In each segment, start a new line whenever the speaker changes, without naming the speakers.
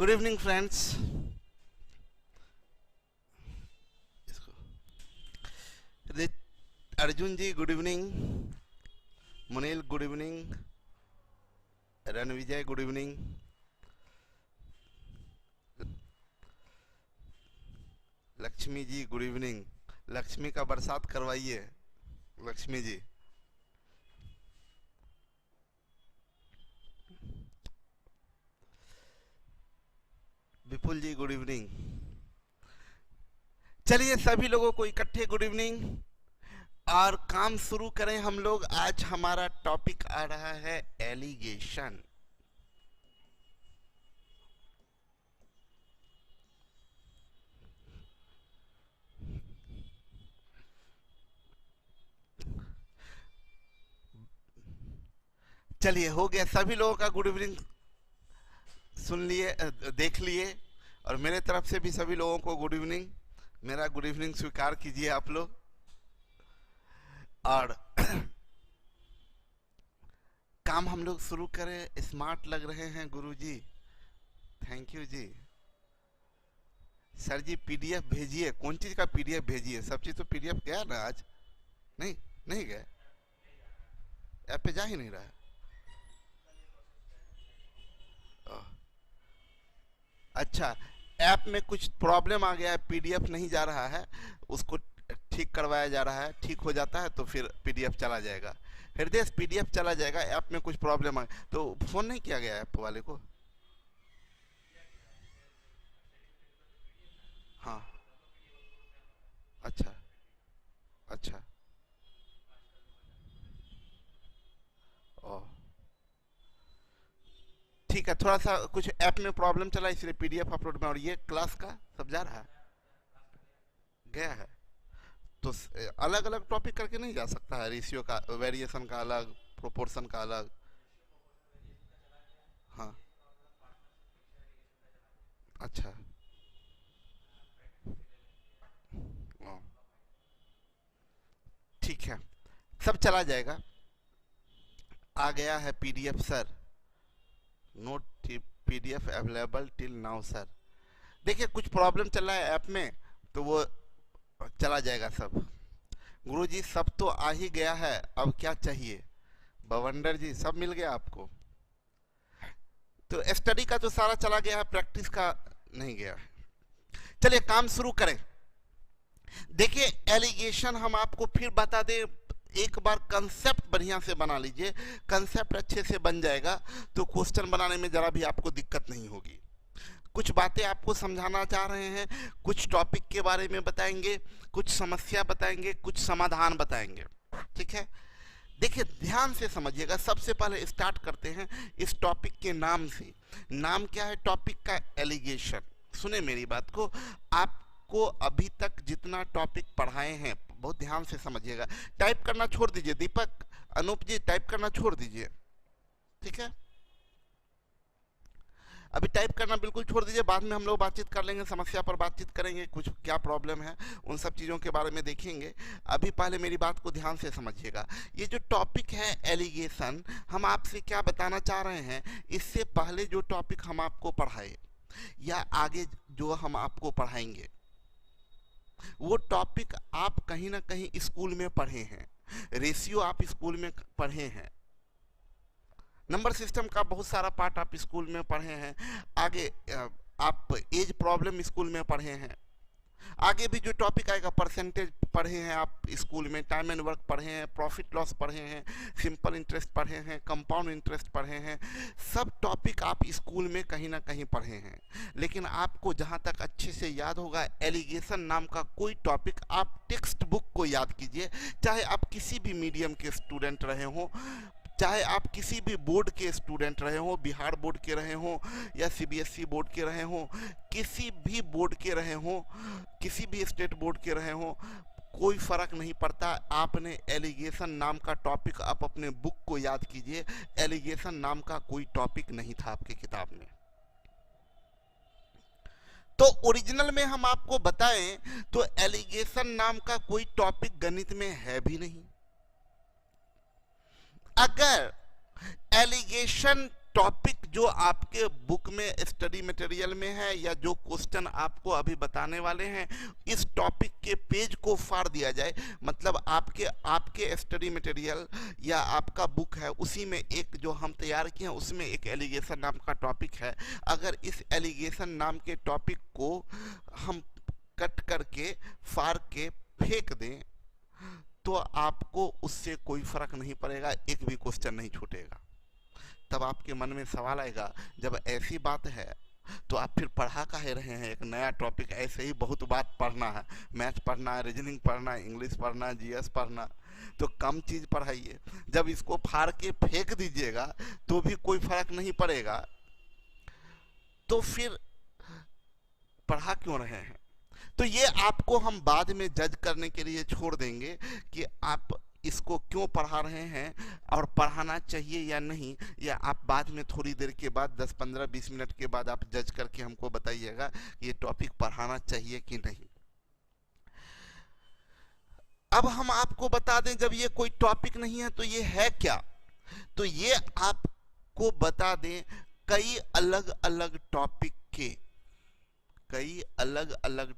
Good evening friends. Arjun ji good evening, Munil good evening, Ranvijay good evening. Lakshmi ji good evening. Lakshmi का बरसात करवाइए Lakshmi ji. Vipul ji good evening. चलिए सभी लोगों को इकट्ठे गुड इवनिंग और काम शुरू करें हम लोग। आज हमारा टॉपिक आ रहा है एलिगेशन। चलिए हो गया, सभी लोगों का गुड इवनिंग सुन लिए, देख लिए, और मेरे तरफ से भी सभी लोगों को गुड इवनिंग। मेरा गुड इवनिंग स्वीकार कीजिए आप लोग। और काम हम लोग शुरू करें। स्मार्ट लग रहे हैं गुरुजी, थैंक यू जी। सर जी पीडीएफ भेजिए। कौन चीज का पीडीएफ भेजिए? सब चीज तो पीडीएफ गया ना आज? नहीं, नहीं गया, ऐप पे जा ही नहीं रहा। ओह, अच्छा, ऐप में कुछ प्रॉब्लम आ गया है, पीडीएफ नहीं जा रहा है, उसको ठीक करवाया जा रहा है। ठीक हो जाता है तो फिर पीडीएफ चला जाएगा। हृदय पीडीएफ चला जाएगा। ऐप में कुछ प्रॉब्लम आ तो फोन नहीं किया गया ऐप वाले को? हाँ, अच्छा, अच्छा, ओह, ठीक है। थोड़ा सा कुछ ऐप में प्रॉब्लम चला इसलिए पीडीएफ अपलोड में। और ये क्लास का सब जा रहा है, गया है तो अलग अलग टॉपिक करके नहीं जा सकता है? रेशियो का, वेरिएशन का अलग, प्रोपोर्शन का अलग। हाँ, अच्छा, ओ, ठीक है, सब चला जाएगा। आ गया है PDF sir. Note PDF available till now sir. देखिए कुछ प्रॉब्लम चल रहा है ऐप में, तो वो चला जाएगा सब। गुरुजी सब तो आ ही गया है, अब क्या चाहिए? बवंडर जी सब मिल गया आपको? तो स्टडी का तो सारा चला गया है, प्रैक्टिस का नहीं गया। चलिए काम शुरू करें। देखिए एलिगेशन हम आपको फिर बता दें, एक बार कंसेप्ट बढ़िया से बना लीजिए। कंसेप्ट अच्छे से बन जाएगा तो क्वेश्चन बनाने में जरा भी आपको दिक्कत नहीं होगी। कुछ बातें आपको समझाना चाह रहे हैं, कुछ टॉपिक के बारे में बताएंगे, कुछ समस्या बताएंगे, कुछ समाधान बताएंगे। ठीक है, देखिए ध्यान से समझिएगा। सबसे पहले स्टार्ट करते हैं इस टॉपिक के नाम से। नाम क्या है टॉपिक का? एलिगेशन। सुने मेरी बात को, आपको अभी तक जितना टॉपिक पढ़ाए हैं बहुत ध्यान से समझिएगा। टाइप करना छोड़ दीजिए, दीपक, अनूप जी टाइप करना छोड़ दीजिए, ठीक है? अभी टाइप करना बिल्कुल छोड़ दीजिए, बाद में हम लोग बातचीत कर लेंगे, समस्या पर बातचीत करेंगे, कुछ क्या प्रॉब्लम है उन सब चीज़ों के बारे में देखेंगे। अभी पहले मेरी बात को ध्यान से समझिएगा। ये जो टॉपिक है एलिगेशन, हम आपसे क्या बताना चाह रहे हैं, इससे पहले जो टॉपिक हम आपको पढ़ाए या आगे जो हम आपको पढ़ाएंगे, वो टॉपिक आप कहीं ना कहीं स्कूल में पढ़े हैं। रेशियो आप स्कूल में पढ़े हैं, नंबर सिस्टम का बहुत सारा पार्ट आप स्कूल में पढ़े हैं। आगे आप एज प्रॉब्लम स्कूल में पढ़े हैं। आगे भी जो टॉपिक आएगा, परसेंटेज पढ़े हैं आप स्कूल में, टाइम एंड वर्क पढ़े हैं, प्रॉफिट लॉस पढ़े हैं, सिंपल इंटरेस्ट पढ़े हैं, कंपाउंड इंटरेस्ट पढ़े हैं। सब टॉपिक आप स्कूल में कहीं ना कहीं पढ़े हैं। लेकिन आपको जहां तक अच्छे से याद होगा, एलिगेशन नाम का कोई टॉपिक आप टेक्स्ट बुक को याद कीजिए। चाहे आप किसी भी मीडियम के स्टूडेंट रहे हों, चाहे आप किसी भी बोर्ड के स्टूडेंट रहे हो, बिहार बोर्ड के रहे हो या सीबीएसई बोर्ड के रहे हो, किसी भी बोर्ड के रहे हो, किसी भी स्टेट बोर्ड के रहे हो, कोई फर्क नहीं पड़ता। आपने एलिगेशन नाम का टॉपिक आप अपने बुक को याद कीजिए। एलिगेशन नाम का कोई टॉपिक नहीं था आपकी किताब में। तो ओरिजिनल में हम आपको बताएं तो एलिगेशन नाम का कोई टॉपिक गणित में है भी नहीं। अगर एलिगेशन टॉपिक जो आपके बुक में स्टडी मटेरियल में है या जो क्वेश्चन आपको अभी बताने वाले हैं, इस टॉपिक के पेज को फाड़ दिया जाए, मतलब आपके स्टडी मटेरियल या आपका बुक है उसी में एक जो हम तैयार किए हैं उसमें एक एलिगेशन नाम का टॉपिक है, अगर इस एलिगेशन नाम के टॉपिक को हम कट करके फाड़ के फेंक दें तो आपको उससे कोई फर्क नहीं पड़ेगा, एक भी क्वेश्चन नहीं छूटेगा। तब आपके मन में सवाल आएगा, जब ऐसी बात है तो आप फिर पढ़ा काहे रहे हैं एक नया टॉपिक? ऐसे ही बहुत बात पढ़ना है, मैथ पढ़ना है, रीजनिंग पढ़ना है, इंग्लिश पढ़ना है, जीएस पढ़ना, तो कम चीज पढ़ाइए। जब इसको फाड़ के फेंक दीजिएगा तो भी कोई फर्क नहीं पड़ेगा, तो फिर पढ़ा क्यों रहे हैं? तो ये आपको हम बाद में जज करने के लिए छोड़ देंगे कि आप इसको क्यों पढ़ा रहे हैं और पढ़ाना चाहिए या नहीं, या आप बाद में थोड़ी देर के बाद 10, 15, 20 मिनट के बाद आप जज करके हमको बताइएगा कि ये टॉपिक पढ़ाना चाहिए कि नहीं। अब हम आपको बता दें, जब ये कोई टॉपिक नहीं है तो ये है क्या? तो ये आपको बता दें कई अलग अलग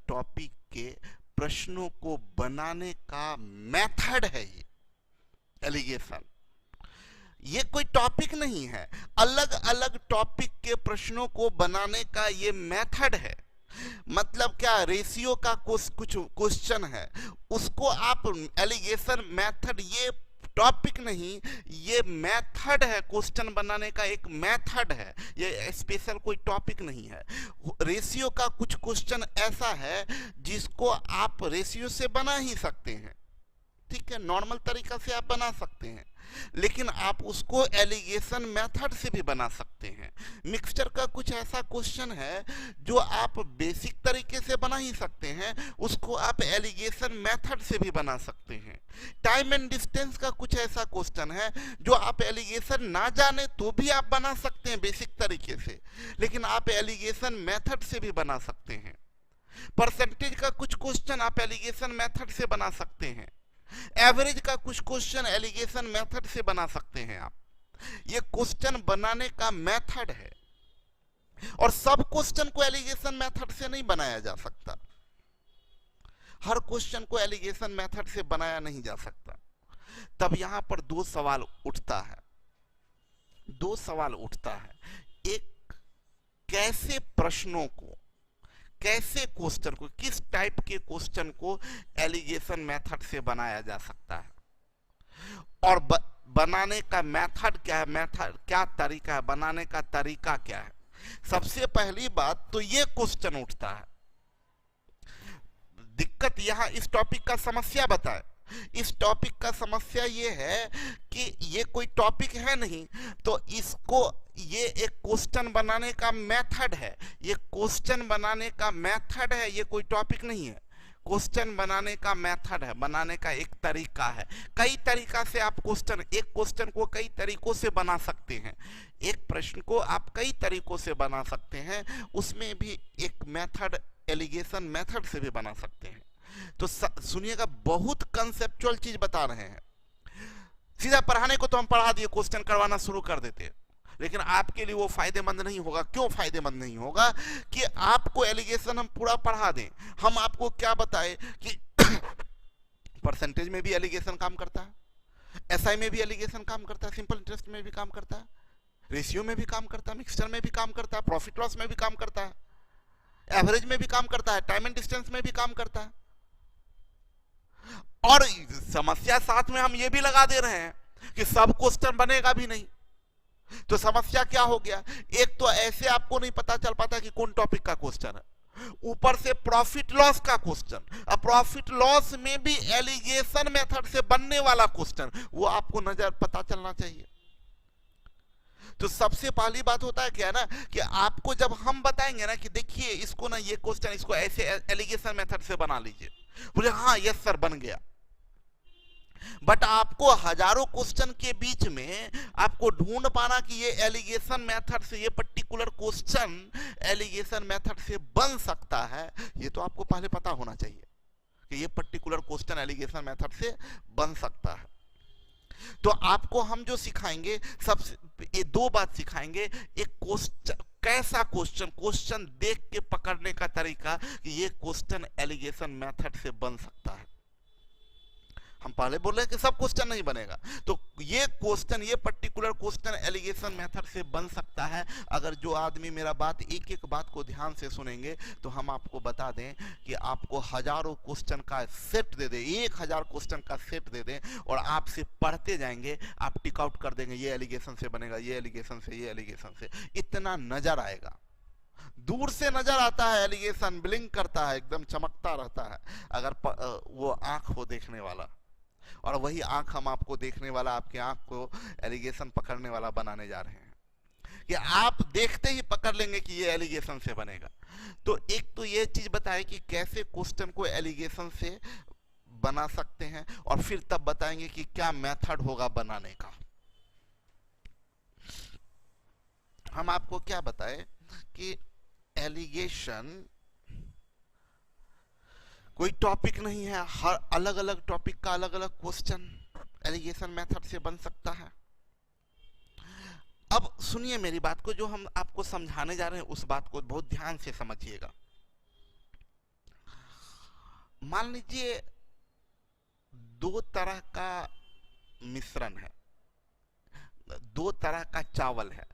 टॉपिक के प्रश्नों को बनाने का मेथड है ये एलिगेशन। ये कोई टॉपिक नहीं है, अलग अलग टॉपिक के प्रश्नों को बनाने का ये मेथड है। मतलब क्या, रेशियो का कुछ क्वेश्चन है, उसको आप एलिगेशन मेथड, ये टॉपिक नहीं, ये मेथड है, क्वेश्चन बनाने का एक मेथड है, ये स्पेशल कोई टॉपिक नहीं है। रेशियो का कुछ क्वेश्चन ऐसा है जिसको आप रेशियो से बना ही सकते हैं, ठीक है, नॉर्मल तरीका से आप बना सकते हैं, लेकिन आप उसको एलिगेशन मेथड से भी बना सकते हैं। मिक्सचर का कुछ ऐसा क्वेश्चन है जो आप बेसिक तरीके से बना ही सकते हैं, उसको आप एलिगेशन मेथड से भी बना सकते हैं। टाइम एंड डिस्टेंस का कुछ ऐसा क्वेश्चन है जो आप एलिगेशन ना जाने तो भी आप बना सकते हैं बेसिक तरीके से, लेकिन आप एलिगेशन मेथड से भी बना सकते हैं। परसेंटेज का कुछ क्वेश्चन आप एलिगेशन मेथड से बना सकते हैं। एवरेज का कुछ क्वेश्चन एलिगेशन मेथड से बना सकते हैं आप। ये क्वेश्चन बनाने का मेथड है, और सब क्वेश्चन को एलिगेशन मेथड से नहीं बनाया जा सकता, हर क्वेश्चन को एलिगेशन मेथड से बनाया नहीं जा सकता। तब यहां पर दो सवाल उठता है। एक, कैसे प्रश्नों को, कैसे क्वेश्चन को, किस टाइप के क्वेश्चन को एलिगेशन मेथड से बनाया जा सकता है, और बनाने का मेथड क्या है, मेथड क्या तरीका है, बनाने का तरीका क्या है। सबसे पहली बात तो ये क्वेश्चन उठता है, दिक्कत यहां इस टॉपिक का समस्या बताए। इस टॉपिक का समस्या ये है कि ये कोई टॉपिक है नहीं, तो इसको, ये एक क्वेश्चन बनाने का मेथड है, ये क्वेश्चन बनाने का मेथड है, ये कोई टॉपिक नहीं है। क्वेश्चन बनाने का मेथड है, बनाने का एक तरीका है। कई तरीका से आप एक क्वेश्चन को कई तरीकों से बना सकते हैं, एक प्रश्न को आप कई तरीकों से बना सकते हैं, उसमें भी एक मेथड, एलिगेशन मेथड से भी बना सकते हैं। तो सुनिएगा, बहुत कंसेप्चुअल चीज बता रहे हैं। सीधा पढ़ाने को तो हम पढ़ा दिए, क्वेश्चन करवाना शुरू कर देते, लेकिन आपके लिए वो फायदेमंद नहीं होगा। क्यों फायदेमंद नहीं होगा? कि आपको एलिगेशन हम पूरा पढ़ा दें, हम आपको क्या बताएं कि परसेंटेज में भी एलिगेशन काम करता है, एसआई में भी एलिगेशन काम करता है, सिंपल इंटरेस्ट में भी काम करता है, रेशियो में भी काम करता है, मिक्सचर में भी काम करता है, प्रॉफिट लॉस में भी काम करता है, एवरेज में भी काम करता है, टाइम एंड डिस्टेंस में भी काम करता है। और समस्या साथ में हम ये भी लगा दे रहे हैं कि सब क्वेश्चन बनेगा भी नहीं। तो समस्या क्या हो गया? एक तो ऐसे आपको नहीं पता चल पाता कि कौन टॉपिक का क्वेश्चन है, ऊपर से प्रॉफिट लॉस का क्वेश्चन। अब प्रॉफिट लॉस में भी एलिगेशन मेथड से बनने वाला क्वेश्चन, वो आपको नजर पता चलना चाहिए। तो सबसे पहली बात होता है क्या है ना, कि आपको जब हम बताएंगे ना कि देखिए इसको ना, ये क्वेश्चन इसको ऐसे एलिगेशन मेथड से बना लीजिए, बोले हाँ यस सर बन गया। बट आपको हजारों क्वेश्चन के बीच में आपको ढूंढ पाना कि ये एलिगेशन मेथड से, ये पर्टिकुलर क्वेश्चन एलिगेशन मेथड से बन सकता है, ये तो आपको पहले पता होना चाहिए कि ये पर्टिकुलर क्वेश्चन एलिगेशन मेथड से बन सकता है। तो आपको हम जो सिखाएंगे, सबसे ये दो बात सिखाएंगे। एक क्वेश्चन, कैसा क्वेश्चन देख के पकड़ने का तरीका कि ये क्वेश्चन एलिगेशन मेथड से बन सकता है। हम पहले बोल रहे हैं कि सब क्वेश्चन नहीं बनेगा, तो ये क्वेश्चन, ये पर्टिकुलर क्वेश्चन एलिगेशन मेथड से बन सकता है। अगर जो आदमी मेरा बात एक एक बात को ध्यान से सुनेंगे तो हम आपको बता दें कि आपको हजारों क्वेश्चन का सेट दे दे, 1000 क्वेश्चन का सेट दे दें और आपसे पढ़ते जाएंगे, आप टिक आउट कर देंगे ये एलिगेशन से बनेगा, ये एलिगेशन से, ये एलिगेशन से, इतना नजर आएगा। दूर से नजर आता है एलिगेशन, ब्लिंक करता है, एकदम चमकता रहता है अगर वो आंख हो देखने वाला, और वही आंख हम आपको देखने वाला, आपके आंख को एलिगेशन पकड़ने वाला बनाने जा रहे हैं कि आप देखते ही पकड़ लेंगे कि ये एलिगेशन से बनेगा। तो एक तो ये चीज बताएं कि कैसे क्वेश्चन को एलिगेशन से बना सकते हैं, और फिर तब बताएंगे कि क्या मेथड होगा बनाने का। हम आपको क्या बताएं कि एलिगेशन कोई टॉपिक नहीं है, हर अलग अलग टॉपिक का अलग अलग क्वेश्चन एलिगेशन मेथड से बन सकता है। अब सुनिए मेरी बात को, जो हम आपको समझाने जा रहे हैं उस बात को बहुत ध्यान से समझिएगा। मान लीजिए दो तरह का मिश्रण है, दो तरह का चावल है,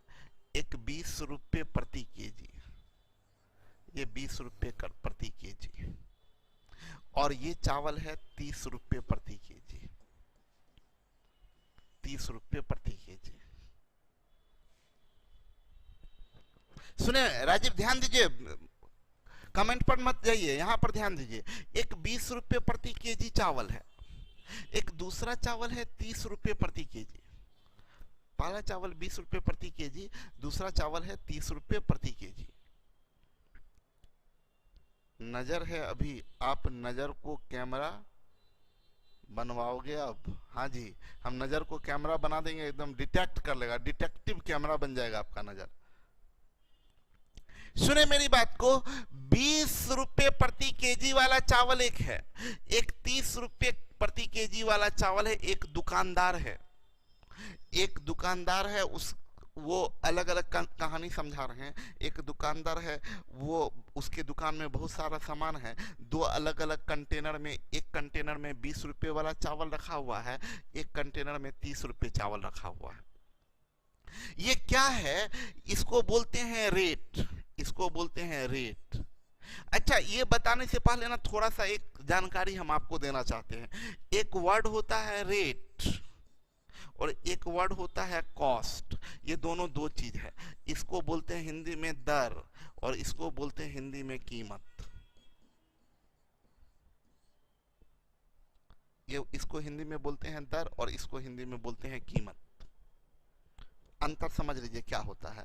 एक 20 रुपये प्रति केजी, ये 20 रुपये प्रति केजी, और ये चावल है 30 रुपये प्रति केजी, 30 रुपये प्रति केजी। सुने राजीव, ध्यान दीजिए, कमेंट पर मत जाइए, यहां पर ध्यान दीजिए। एक 20 रुपये प्रति केजी चावल है, एक दूसरा चावल है 30 रुपये प्रति केजी। पहला चावल 20 रुपये प्रति केजी, दूसरा चावल है 30 रुपये प्रति केजी। नजर है अभी, आप नजर को कैमरा बनवाओगे अब? हाँ जी, हम नजर को कैमरा बना देंगे, एकदम डिटेक्ट कर लेगा, डिटेक्टिव कैमरा बन जाएगा आपका नजर। सुने मेरी बात को, 20 रुपये प्रति केजी वाला चावल एक है, एक 30 रुपये प्रति केजी वाला चावल है। एक दुकानदार है, एक दुकानदार है, वो अलग अलग कहानी समझा रहे हैं। एक दुकानदार है, वो उसके दुकान में बहुत सारा सामान है, दो अलग अलग कंटेनर में, एक कंटेनर में 20 रुपये वाला चावल रखा हुआ है, एक कंटेनर में 30 रुपये चावल रखा हुआ है। ये क्या है? इसको बोलते हैं रेट, इसको बोलते हैं रेट। अच्छा, ये बताने से पहले ना थोड़ा सा एक जानकारी हम आपको देना चाहते हैं। एक वर्ड होता है रेट और एक वर्ड होता है कॉस्ट। ये दोनों दो चीज है। इसको बोलते हैं हिंदी में दर और इसको बोलते हैं हिंदी में कीमत। ये इसको हिंदी में बोलते हैं दर और इसको हिंदी में बोलते हैं कीमत। अंतर समझ लीजिए क्या होता है।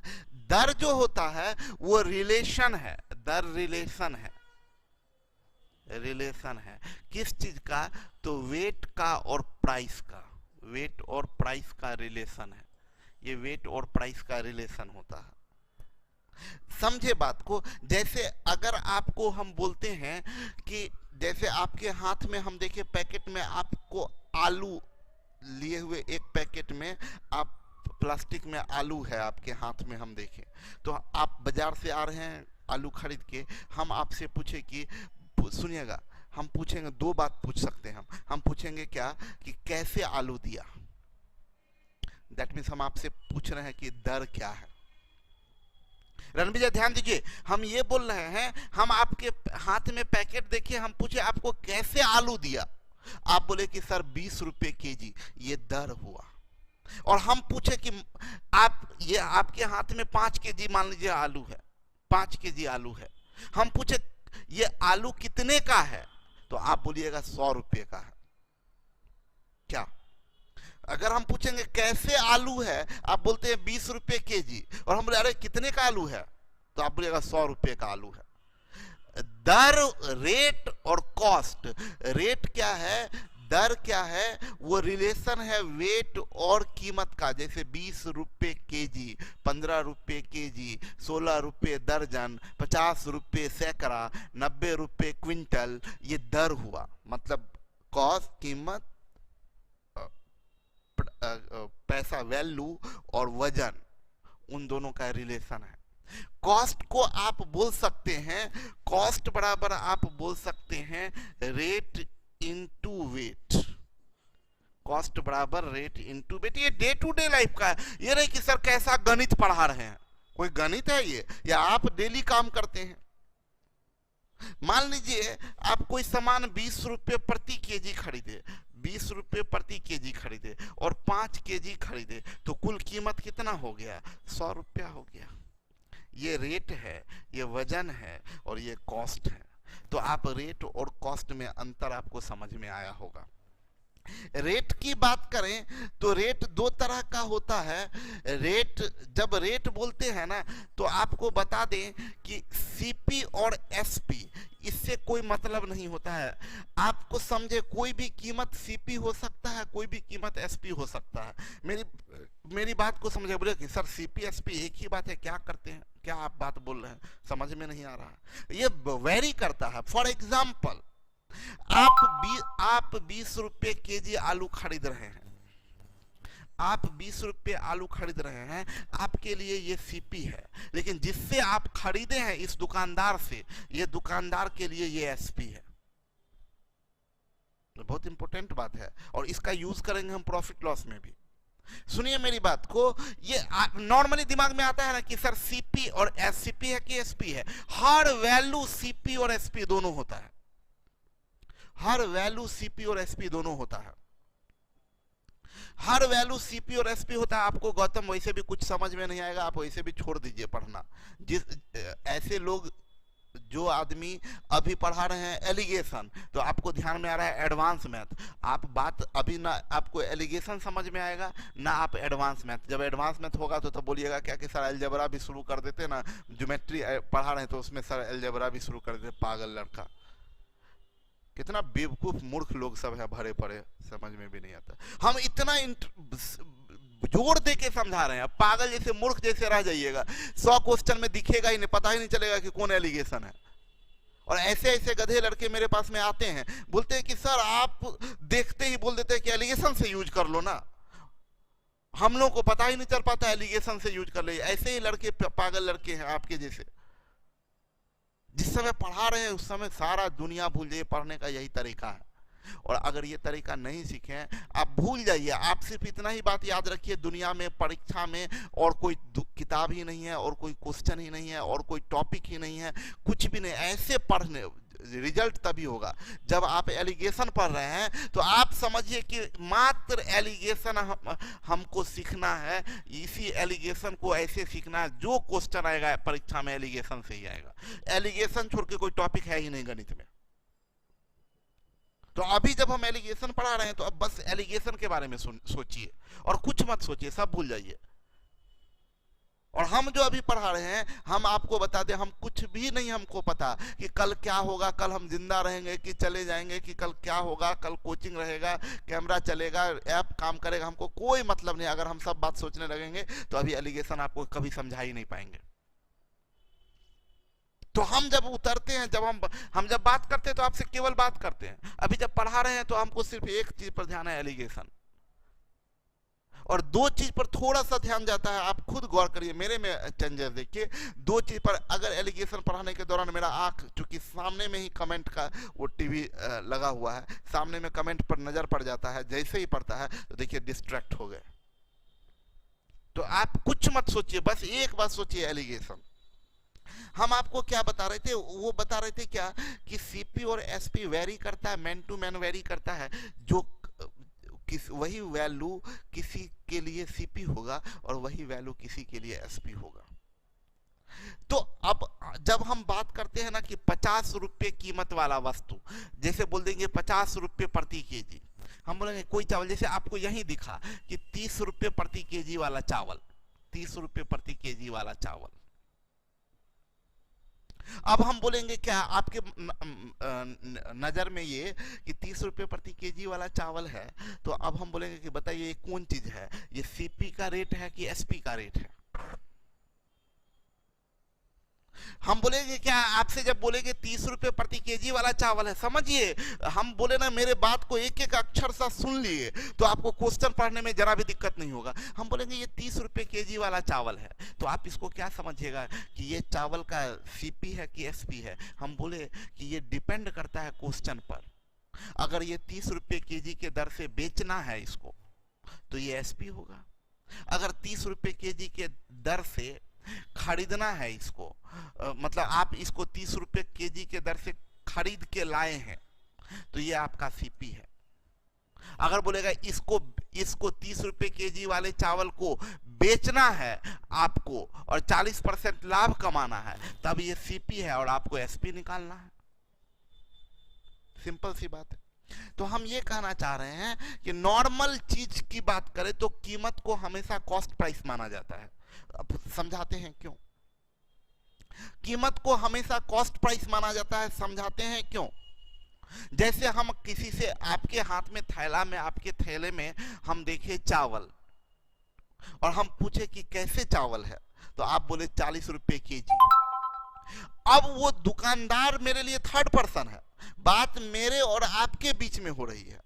दर जो होता है वो रिलेशन है, दर रिलेशन है, रिलेशन है किस चीज का? तो वेट का और प्राइस का, वेट और प्राइस का रिलेशन है। ये वेट और प्राइस का रिलेशन होता है। समझे बात को? जैसे अगर आपको हम बोलते हैं कि जैसे आपके हाथ में हम देखे पैकेट में आपको आलू लिए हुए, एक पैकेट में आप प्लास्टिक में आलू है आपके हाथ में, हम देखें तो आप बाजार से आ रहे हैं आलू खरीद के, हम आपसे पूछे कि सुनिएगा, हम पूछेंगे, दो बात पूछ सकते हैं हम पूछेंगे क्या कि कैसे आलू दिया। दैट मीन्स हम आपसे पूछ रहे हैं कि दर क्या है। रणविजय ध्यान दीजिए, हम ये बोल रहे हैं, हम आपके हाथ में पैकेट देखिए, हम पूछे आपको कैसे आलू दिया, आप बोले कि सर 20 रुपये केजी, ये दर हुआ। और हम पूछे कि आप, ये आपके हाथ में 5 केजी मान लीजिए आलू है, 5 केजी आलू है, हम पूछे ये आलू कितने का है, तो आप बोलिएगा 100 रुपये का है। क्या? अगर हम पूछेंगे कैसे आलू है, आप बोलते हैं 20 रुपये केजी, और हम बोले अरे कितने का आलू है, तो आप बोलिएगा 100 रुपये का आलू है। दर, रेट और कॉस्ट। रेट क्या है, दर क्या है? वो रिलेशन है वेट और कीमत का। जैसे 20 रुपये केजी, 15 रुपये केजी, 16 रुपये दर्जन, 50 रुपये सैकड़ा, 90 रुपये क्विंटल, ये दर हुआ। मतलब कॉस्ट, कीमत, पैसा, वैल्यू, और वजन, उन दोनों का रिलेशन है। कॉस्ट को आप बोल सकते हैं, कॉस्ट बराबर आप बोल सकते हैं रेट इनटू वेट। कॉस्ट बराबर रेट इनटू वेट। ये डे टू डे लाइफ का है, ये नहीं कि सर कैसा गणित पढ़ा रहे हैं, कोई गणित है ये, या आप डेली काम करते हैं। मान लीजिए आप कोई सामान 20 रुपये प्रति केजी खरीदे, 20 रुपये प्रति केजी खरीदे और 5 केजी खरीदे, तो कुल कीमत कितना हो गया? 100 रुपया हो गया। ये रेट है, ये वजन है और ये कॉस्ट है। तो आप रेट और कॉस्ट में अंतर आपको समझ में आया होगा। रेट की बात करें तो रेट दो तरह का होता है। रेट, जब रेट बोलते हैं ना, तो आपको बता दें कि सीपी और एसपी, इससे कोई मतलब नहीं होता है। आपको समझे, कोई भी कीमत सीपी हो सकता है, कोई भी कीमत एसपी हो सकता है। मेरी बात को समझे। बोले कि सर सीपी एसपी एक ही बात है, क्या करते हैं, क्या आप बात बोल रहे हैं, समझ में नहीं आ रहा। ये वेरी करता है। फॉर एग्जाम्पल, आप 20 रुपये केजी आलू खरीद रहे हैं, आप 20 रुपये आलू खरीद रहे हैं, आपके लिए ये सीपी है। लेकिन जिससे आप खरीदे हैं इस दुकानदार से, ये दुकानदार के लिए ये एसपी है। बहुत इंपॉर्टेंट बात है और इसका यूज करेंगे हम प्रॉफिट लॉस में भी। सुनिए मेरी बात को, ये नॉर्मली दिमाग में आता है ना कि सर सीपी और एससीपी है कि एसपी है। हर वैल्यू सीपी और एसपी दोनों होता है, हर वैल्यू सीपी और एसपी दोनों होता है, हर वैल्यू सीपी और एसपी होता है। आपको गौतम वैसे भी कुछ समझ में नहीं आएगा, आप वैसे भी छोड़ दीजिए पढ़ना। ऐसे लोग, जो आदमी अभी पढ़ा रहे हैं एलिगेशन, तो आपको ध्यान में आ रहा है एडवांस मैथ। आप बात अभी ना आपको एलिगेशन समझ में आएगा ना आप एडवांस मैथ। जब एडवांस मैथ होगा तो बोलिएगा क्या कि सर अलजेब्रा भी शुरू कर देते ना, ज्योमेट्री पढ़ा रहे हैं तो उसमें सर अलजेब्रा भी शुरू कर देते। पागल लड़का, कितना बेवकूफ मूर्ख लोग सब है भरे पड़े, समझ में भी नहीं आता। हम इतना जोर दे के समझा रहे हैं, पागल जैसे मूर्ख जैसे रह जाइएगा। 100 क्वेश्चन में दिखेगा ही नहीं, पता ही नहीं चलेगा कि कौन एलिगेशन है। और ऐसे ऐसे गधे लड़के मेरे पास में आते हैं, बोलते हैं कि सर आप देखते ही बोल देते हैं कि एलिगेशन से यूज कर लो ना। हम लोग को पता ही नहीं चल पाता एलिगेशन से यूज कर ले। ऐसे ही लड़के पागल लड़के हैं आपके जैसे। जिस समय पढ़ा रहे हैं उस समय सारा दुनिया भूल जाइए, पढ़ने का यही तरीका है। और अगर ये तरीका नहीं सीखे आप भूल जाइए। आप सिर्फ इतना ही बात याद रखिए, दुनिया में परीक्षा में और कोई किताब ही नहीं है, और कोई क्वेश्चन ही नहीं है, और कोई टॉपिक ही नहीं है, कुछ भी नहीं। ऐसे पढ़ने रिजल्ट तभी होगा जब आप एलिगेशन पढ़ रहे हैं। तो आप समझिए कि मात्र एलिगेशन हमको सीखना है। इसी एलिगेशन को ऐसे सीखना है, जो क्वेश्चन आएगा परीक्षा में एलिगेशन से ही आएगा। एलिगेशन छोड़ के कोई टॉपिक है ही नहीं गणित में। तो अभी जब हम एलिगेशन पढ़ा रहे हैं तो अब बस एलिगेशन के बारे में सोचिए और कुछ मत सोचिए, सब भूल जाइए। और हम जो अभी पढ़ा रहे हैं, हम आपको बता दें, हम कुछ भी नहीं हमको पता कि कल क्या होगा, कल हम जिंदा रहेंगे कि चले जाएंगे, कि कल क्या होगा, कल कोचिंग रहेगा, कैमरा चलेगा, ऐप काम करेगा, हमको कोई मतलब नहीं। अगर हम सब बात सोचने लगेंगे तो अभी एलिगेशन आपको कभी समझा ही नहीं पाएंगे। तो हम जब उतरते हैं, जब हम जब बात करते हैं तो आपसे केवल बात करते हैं। अभी जब पढ़ा रहे हैं तो हमको सिर्फ एक चीज पर ध्यान है, एलिगेशन। और दो चीज पर थोड़ा सा ध्यान जाता है, आप खुद गौर करिए, मेरे में चेंजेस देखिए। दो चीज पर अगर एलिगेशन पढ़ाने के दौरान मेरा आंख, चूंकि सामने में ही कमेंट का वो टीवी लगा हुआ है, सामने में कमेंट पर नजर पड़ जाता है, जैसे ही पड़ता है तो देखिए डिस्ट्रैक्ट हो गए। तो आप कुछ मत सोचिए, बस एक बात सोचिए, एलिगेशन। हम आपको क्या बता रहे थे, वो बता रहे थे क्या कि सीपी और एसपी वेरी करता है, मैन टू मैन वेरी करता है। जो वही वैल्यू किसी के लिए सीपी होगा और वही वैल्यू किसी के लिए एसपी होगा। तो अब जब हम बात करते हैं ना कि 50 रुपये कीमत वाला वस्तु, जैसे बोल देंगे 50 रुपये प्रति केजी, हम बोलेंगे कोई चावल, जैसे आपको यही दिखा कि 30 रुपये प्रति केजी वाला चावल, 30 रुपये प्रति केजी वाला चावल। अब हम बोलेंगे क्या आपके नजर में ये कि 30 रुपये प्रति केजी वाला चावल है, तो अब हम बोलेंगे कि बताइए ये कौन चीज है, ये सीपी का रेट है कि एसपी का रेट है। हम बोलेंगे क्या, आपसे जब बोलेंगे 30 रुपए प्रति केजी वाला चावल है, समझिए हम बोले ना, मेरे बात को एक एक अक्षर सा सुन लिए तो आपको क्वेश्चन पढ़ने में जरा भी दिक्कत नहीं होगा। हम बोलेंगे ये 30 रुपए केजी वाला चावल है, तो आप इसको क्या समझिएगा कि ये चावल का सीपी है कि एसपी है। हम बोले कि ये डिपेंड करता है क्वेश्चन पर। अगर ये 30 रुपए केजी के दर से बेचना है इसको तो ये एसपी होगा। अगर 30 रुपए केजी के दर से खरीदना है इसको, मतलब आप इसको 30 रुपए केजी के दर से खरीद के लाए हैं तो ये आपका सीपी है। अगर बोलेगा इसको 30 रुपए केजी वाले चावल को बेचना है आपको और 40% लाभ कमाना है, तब ये सीपी है और आपको एसपी निकालना है। सिंपल सी बात है। तो हम ये कहना चाह रहे हैं कि नॉर्मल चीज की बात करें तो कीमत को हमेशा कॉस्ट प्राइस माना जाता है। अब समझाते हैं क्यों कीमत को हमेशा कॉस्ट प्राइस माना जाता है, समझाते हैं क्यों। जैसे हम किसी से, आपके हाथ में थैला में, आपके थैले में हम देखे चावल और हम पूछे कि कैसे चावल है, तो आप बोले 40 रुपए केजी। अब वो दुकानदार मेरे लिए थर्ड पर्सन है, बात मेरे और आपके बीच में हो रही है,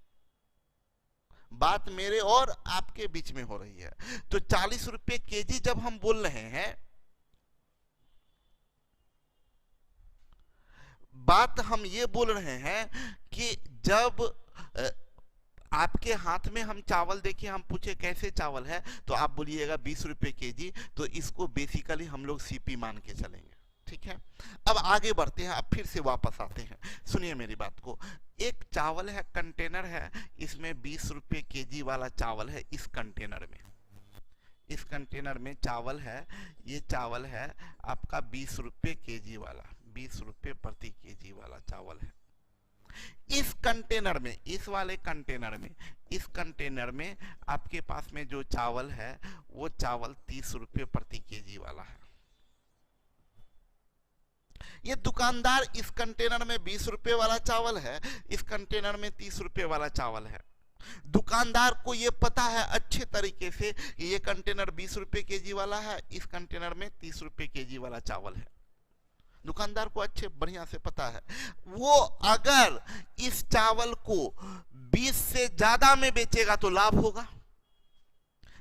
बात मेरे और आपके बीच में हो रही है। तो 40 रुपए केजी जब हम बोल रहे हैं, बात हम ये बोल रहे हैं कि जब आपके हाथ में हम चावल देखिए, हम पूछे कैसे चावल है, तो आप बोलिएगा 20 रुपए केजी, तो इसको बेसिकली हम लोग सीपी मान के चलेंगे। ठीक है, अब आगे बढ़ते हैं, अब फिर से वापस आते हैं, सुनिए मेरी बात को। एक चावल है, कंटेनर है, इसमें 20 रुपए केजी वाला चावल है। इस कंटेनर में, इस कंटेनर में चावल है, ये चावल है आपका 20 रुपए केजी वाला, 20 रुपए प्रति केजी वाला चावल है। इस कंटेनर में, इस वाले कंटेनर में, इस कंटेनर में आपके पास में जो चावल है वो चावल 30 रुपए प्रति केजी वाला है। ये दुकानदार इस कंटेनर में 20 रुपए वाला चावल है, इस कंटेनर में 30 रुपए वाला चावल है। दुकानदार को ये पता है अच्छे तरीके से कि ये कंटेनर 20 रुपए केजी वाला है, इस कंटेनर में 30 रुपए केजी वाला चावल है। दुकानदार को अच्छे बढ़िया से पता है। वो अगर इस चावल को 20 से ज्यादा में बेचेगा तो लाभ होगा,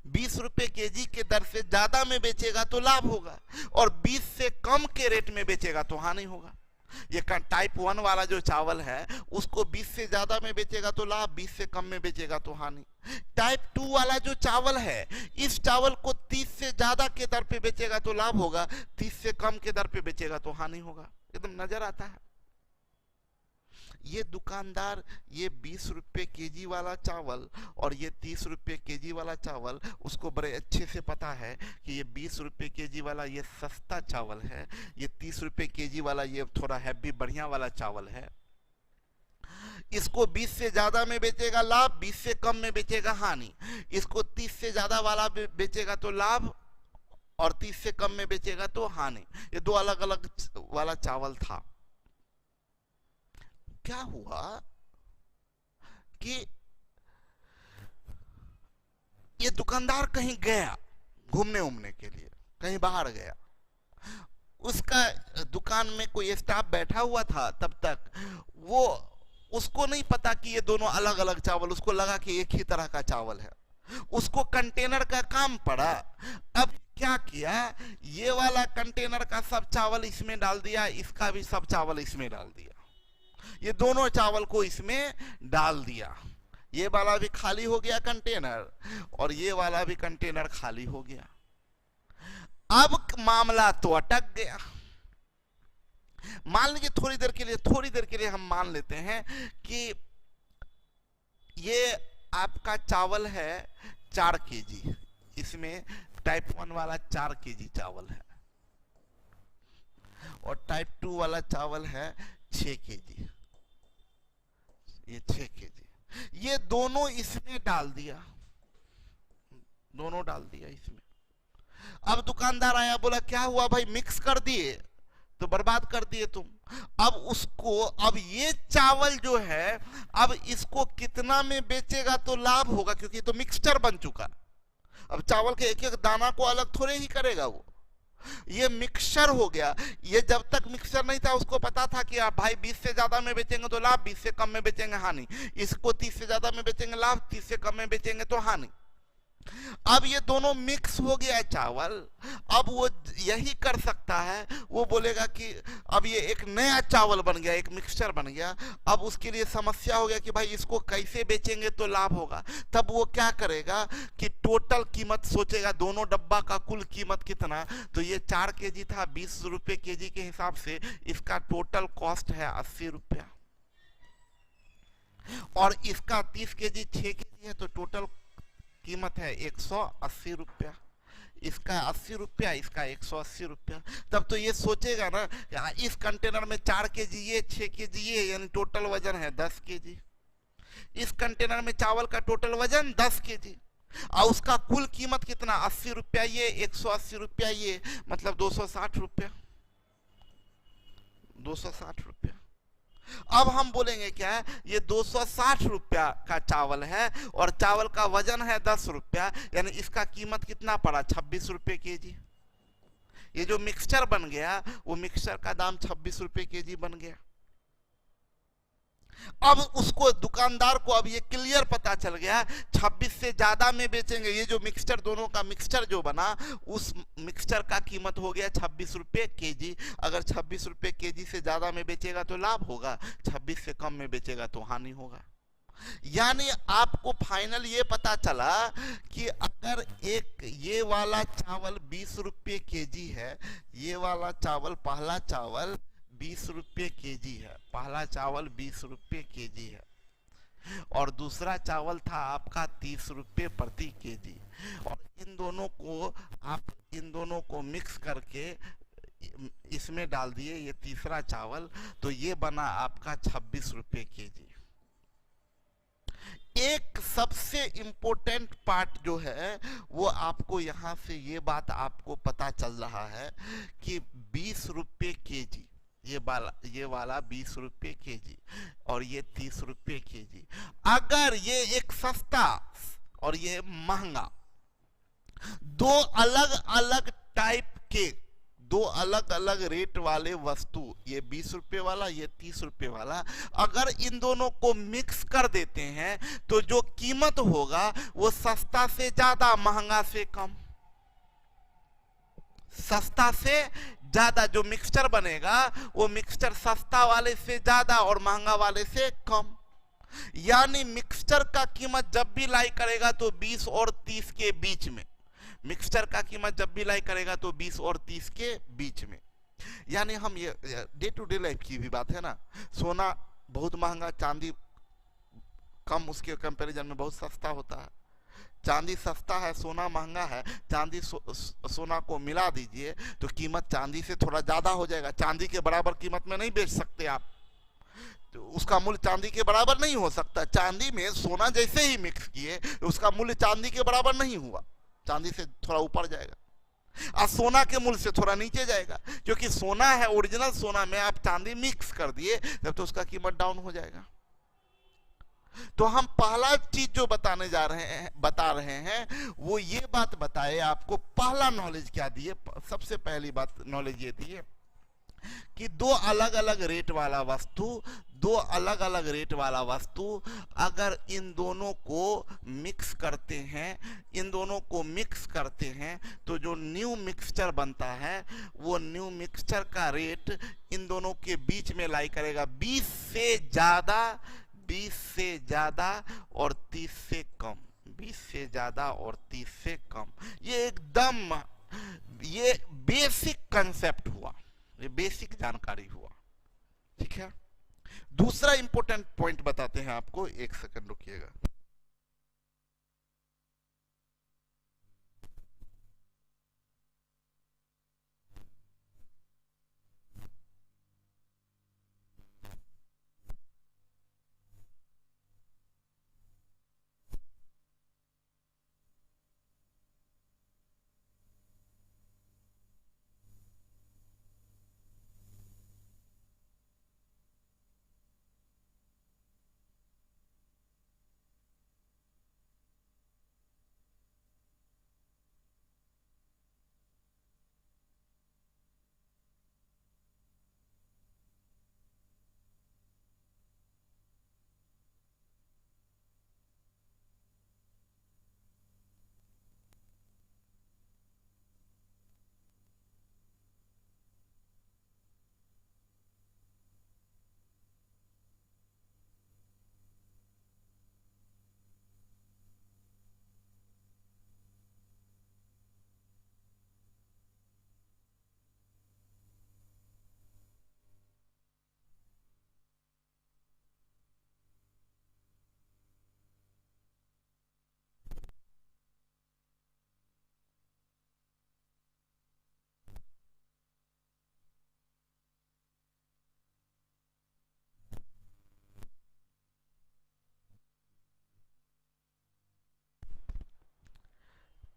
20 रुपए केजी के दर से ज्यादा में बेचेगा तो लाभ होगा, और 20 से कम के रेट में बेचेगा तो हानि होगा। ये टाइप 1 वाला जो चावल है उसको 20 से ज्यादा में बेचेगा तो लाभ, 20 से कम में बेचेगा तो हानि। टाइप 2 वाला जो चावल है, इस चावल को 30 से ज्यादा के दर पे बेचेगा तो लाभ होगा, 30 से कम के दर पे बेचेगा तो हानि होगा। एकदम नजर आता है। ये दुकानदार ये 20 रुपए केजी वाला चावल और ये 30 रुपए केजी वाला चावल, उसको बड़े अच्छे से पता है कि ये 20 रुपए केजी वाला ये सस्ता चावल है, ये 30 रुपए केजी वाला ये थोड़ा हैवी बढ़िया वाला चावल है। इसको 20 से ज्यादा में बेचेगा लाभ, 20 से कम में बेचेगा हानि। इसको 30 से ज्यादा वाला बेचेगा तो लाभ और 30 से कम में बेचेगा तो हानि। ये दो अलग अलग वाला चावल था। क्या हुआ कि ये दुकानदार कहीं गया घूमने उमने के लिए, कहीं बाहर गया, उसका दुकान में कोई स्टाफ बैठा हुआ था, तब तक वो उसको नहीं पता कि ये दोनों अलग अलग चावल, उसको लगा कि एक ही तरह का चावल है, उसको कंटेनर का काम पड़ा। अब क्या किया, ये वाला कंटेनर का सब चावल इसमें डाल दिया, इसका भी सब चावल इसमें डाल दिया, ये दोनों चावल को इसमें डाल दिया। ये वाला भी खाली हो गया कंटेनर और ये वाला भी कंटेनर खाली हो गया। अब मामला तो अटक गया। मान लीजिए थोड़ी देर के लिए हम मान लेते हैं कि ये आपका चावल है 4 केजी, इसमें टाइप 1 वाला 4 केजी चावल है और टाइप 2 वाला चावल है 6 केजी, ये 6 केजी। ये दोनों इसमें डाल दिया, दोनों डाल दिया इसमें। अब दुकानदार आया, बोला क्या हुआ भाई, मिक्स कर दिए तो बर्बाद कर दिए तुम। अब उसको, अब ये चावल जो है, अब इसको कितना में बेचेगा तो लाभ होगा, क्योंकि तो मिक्सचर बन चुका। अब चावल के एक एक दाना को अलग थोड़े ही करेगा वो, ये मिक्सचर हो गया। ये जब तक मिक्सचर नहीं था उसको पता था कि आप भाई 20 से ज्यादा में बेचेंगे तो लाभ, 20 से कम में बेचेंगे हानि। इसको 30 से ज्यादा में बेचेंगे लाभ, 30 से कम में बेचेंगे तो हानि। अब ये दोनों मिक्स हो गया है चावल। अब वो यही कर सकता है, वो बोलेगा कि अब ये एक नया चावल बन गया, एक मिक्सचर बन गया। अब उसके लिए समस्या हो गया कि भाई इसको कैसे बेचेंगे तो लाभ होगा। तब वो क्या करेगा कि टोटल कीमत सोचेगा, दोनों डब्बा का कुल कीमत कितना, तो ये 4 केजी था, 20 रुपए केजी के हिसाब से इसका टोटल कॉस्ट है 80 रुपया, और इसका 30 केजी 6 केजी है तो टोटल कीमत है 180 रुपया। इसका 80 रुपया, इसका 180 रुपया। तब तो ये सोचेगा ना, इस कंटेनर में 4 केजी ये, 6 केजी ये, यानी टोटल वजन है 10 केजी। इस कंटेनर में चावल का टोटल वजन 10 केजी, और उसका कुल कीमत कितना, 80 रुपया ये, 180 रुपया ये, मतलब 260 रुपया, 260 रुपया। अब हम बोलेंगे क्या है, ये 260 रुपया का चावल है और चावल का वजन है 10 रुपया, यानी इसका कीमत कितना पड़ा, 26 रुपये केजी। ये जो मिक्सचर बन गया वो मिक्सचर का दाम 26 रुपये केजी बन गया। अब उसको दुकानदार को अब ये क्लियर पता चल गया 26 से ज्यादा में बेचेंगे। ये जो मिक्सचर, दोनों का मिक्सचर जो बना, उस मिक्सचर का कीमत हो गया 26 रुपये केजी। अगर 26 रुपये केजी से ज्यादा में बेचेगा तो लाभ होगा, 26 से कम में बेचेगा तो हानि होगा। यानी आपको फाइनल ये पता चला कि अगर एक ये वाला चावल 20 रुपये केजी है, ये वाला चावल, पहला चावल 20 रुपये केजी है, पहला चावल 20 रुपये केजी है, और दूसरा चावल था आपका 30 रुपये प्रति केजी, और इन दोनों को मिक्स करके इसमें डाल दिए ये तीसरा चावल, तो ये बना आपका 26 रुपये केजी। एक सबसे इंपॉर्टेंट पार्ट जो है वो आपको यहां से ये बात आपको पता चल रहा है कि 20 रुपये केजी, ये वाला 20 रुपये केजी और ये 30 रुपये केजी। अगर ये एक सस्ता और ये महंगा, दो अलग अलग टाइप के, दो अलग अलग रेट वाले वस्तु, ये 20 रुपये वाला, ये 30 रुपये वाला, अगर इन दोनों को मिक्स कर देते हैं तो जो कीमत होगा वो सस्ता से ज्यादा, महंगा से कम। सस्ता से ज्यादा जो मिक्सचर बनेगा वो मिक्सचर सस्ता वाले से ज्यादा और महंगा वाले से कम। यानी मिक्सचर का कीमत जब भी लाई करेगा तो 20 और 30 के बीच में, मिक्सचर का कीमत जब भी लाई करेगा तो 20 और 30 के बीच में। यानी हम ये डे टू डे लाइफ की भी बात है ना, सोना बहुत महंगा, चांदी कम, उसके कंपैरिजन में बहुत सस्ता होता है। चांदी सस्ता है, सोना महंगा है, चांदी सोना को मिला दीजिए तो कीमत चांदी से थोड़ा ज्यादा हो जाएगा। चांदी के बराबर कीमत में नहीं बेच सकते आप, तो उसका मूल्य चांदी के बराबर नहीं हो सकता। चांदी में सोना जैसे ही मिक्स किए तो उसका मूल्य चांदी के बराबर नहीं हुआ, चांदी से थोड़ा ऊपर जाएगा और सोना के मूल्य से थोड़ा नीचे जाएगा, क्योंकि सोना है, ओरिजिनल सोना में आप चांदी मिक्स कर दिए तब तो उसका कीमत डाउन हो जाएगा। तो हम पहला चीज जो बता रहे हैं वो ये बात बताए आपको, पहला नॉलेज क्या दिए, सबसे पहली बात नॉलेज ये दिए कि दो अलग अलग रेट वाला वस्तु, अगर इन दोनों को मिक्स करते हैं तो जो न्यू मिक्सचर बनता है वो न्यू मिक्सचर का रेट इन दोनों के बीच में लाई करेगा 20 से ज्यादा और 30 से कम, 20 से ज्यादा और 30 से कम। ये बेसिक कंसेप्ट हुआ, ये बेसिक जानकारी हुआ, ठीक है। दूसरा इंपॉर्टेंट पॉइंट बताते हैं आपको, एक सेकंड रुकिएगा।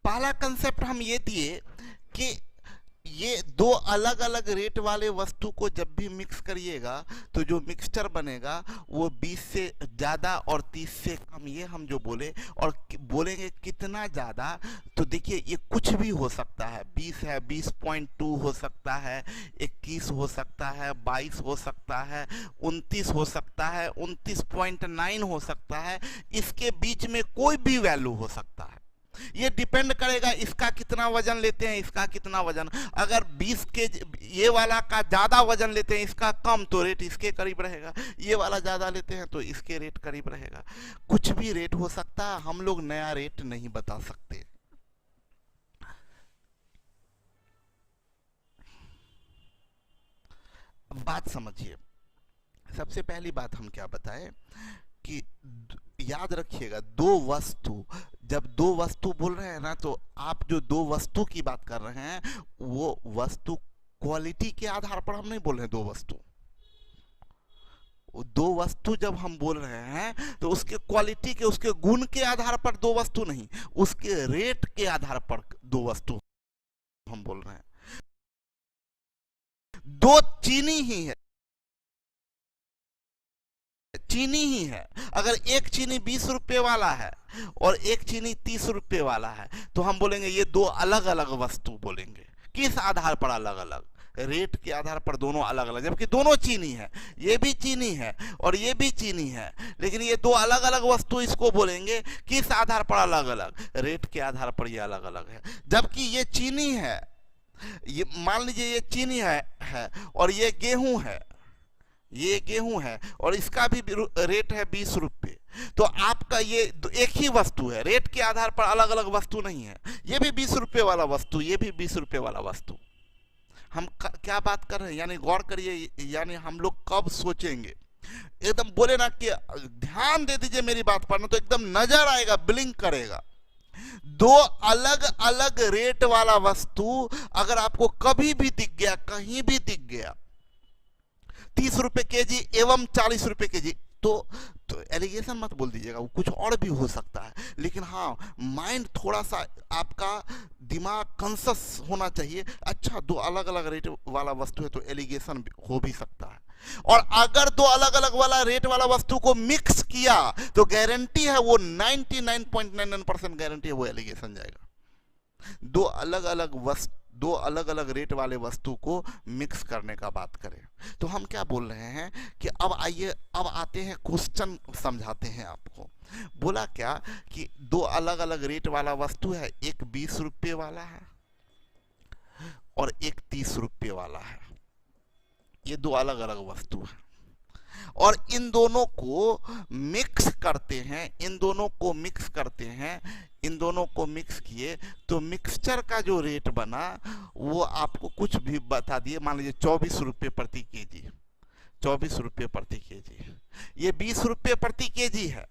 पहला कंसेप्ट हम ये दिए कि ये दो अलग अलग रेट वाले वस्तु को जब भी मिक्स करिएगा तो जो मिक्सचर बनेगा वो 20 से ज़्यादा और 30 से कम, ये हम जो बोले। और बोलेंगे कितना ज़्यादा, तो देखिए ये कुछ भी हो सकता है, 20 है, 20.2 हो सकता है, 21 हो सकता है, 22 हो सकता है, 29 हो सकता है, 29.9 हो सकता है, इसके बीच में कोई भी वैल्यू हो सकता है। ये डिपेंड करेगा इसका कितना वजन लेते हैं, इसका कितना वजन। अगर 20 के ये वाला का ज्यादा वजन लेते हैं, इसका कम, तो रेट इसके करीब रहेगा। ये वाला ज्यादा लेते हैं तो इसके रेट करीब रहेगा। कुछ भी रेट हो सकता है, हम लोग नया रेट नहीं बता सकते। बात समझिए, सबसे पहली बात हम क्या बताएं कि याद रखिएगा, दो वस्तु, जब दो वस्तु बोल रहे हैं ना, तो आप जो दो वस्तु की बात कर रहे हैं वो वस्तु क्वालिटी के आधार पर हम नहीं बोल रहे हैं। दो वस्तु, दो वस्तु जब हम बोल रहे हैं तो उसके क्वालिटी के, उसके गुण के आधार पर दो वस्तु नहीं, उसके रेट के आधार पर दो वस्तु हम बोल रहे हैं। दो चीनी ही है, चीनी ही है। अगर एक चीनी 20 रुपए वाला है और एक चीनी 30 रुपए वाला है, तो हम बोलेंगे ये दो अलग अलग वस्तु बोलेंगे। किस आधार पर अलग अलग? रेट के आधार पर दोनों अलग अलग, जबकि दोनों चीनी है, ये भी चीनी है और ये भी चीनी है, लेकिन ये दो अलग अलग वस्तु इसको बोलेंगे। किस आधार पर अलग अलग? रेट के आधार पर ये अलग अलग है। जबकि ये चीनी है, ये मान लीजिए ये चीनी है और ये गेहूं है, ये गेहूं है और इसका भी रेट है 20 रुपये, तो आपका ये एक ही वस्तु है, रेट के आधार पर अलग अलग वस्तु नहीं है। ये भी 20 रुपये वाला वस्तु, ये भी 20 रुपये वाला वस्तु। हम क्या बात कर रहे हैं, यानी गौर करिए, यानी हम लोग कब सोचेंगे, एकदम बोले ना कि ध्यान दे दीजिए मेरी बात पर ना, तो एकदम नजर आएगा, ब्लिंक करेगा। दो अलग अलग रेट वाला वस्तु अगर आपको कभी भी दिख गया, कहीं भी दिख गया, 30 रुपए केजी एवं 40 रुपए केजी, तो एलिगेशन मत बोल दीजिएगा, वो कुछ और भी हो सकता है। लेकिन हाँ, माइंड थोड़ा सा आपका दिमाग कॉन्शस होना चाहिए। अच्छा, दो अलग अलग रेट वाला वस्तु है तो एलिगेशन हो भी सकता है। और अगर दो अलग अलग वाला रेट वाला वस्तु को मिक्स किया तो गारंटी है, वो 99.99% गारंटी है वो एलिगेशन जाएगा। दो अलग अलग रेट वाले वस्तु को मिक्स करने का बात करें तो हम क्या बोल रहे हैं कि अब आइए, अब आते हैं क्वेश्चन, समझाते हैं आपको। बोला क्या कि दो अलग अलग रेट वाला वस्तु है, एक 20 रुपये वाला है और एक 30 रुपये वाला है। ये दो अलग अलग वस्तु है और इन दोनों को मिक्स करते हैं, इन दोनों को मिक्स करते हैं, इन दोनों को मिक्स किए तो मिक्सचर का जो रेट बना वो आपको कुछ भी बता दिए। मान लीजिए 24 रुपये प्रति केजी, 24 रुपये प्रति केजी। ये 20 रुपये प्रति केजी है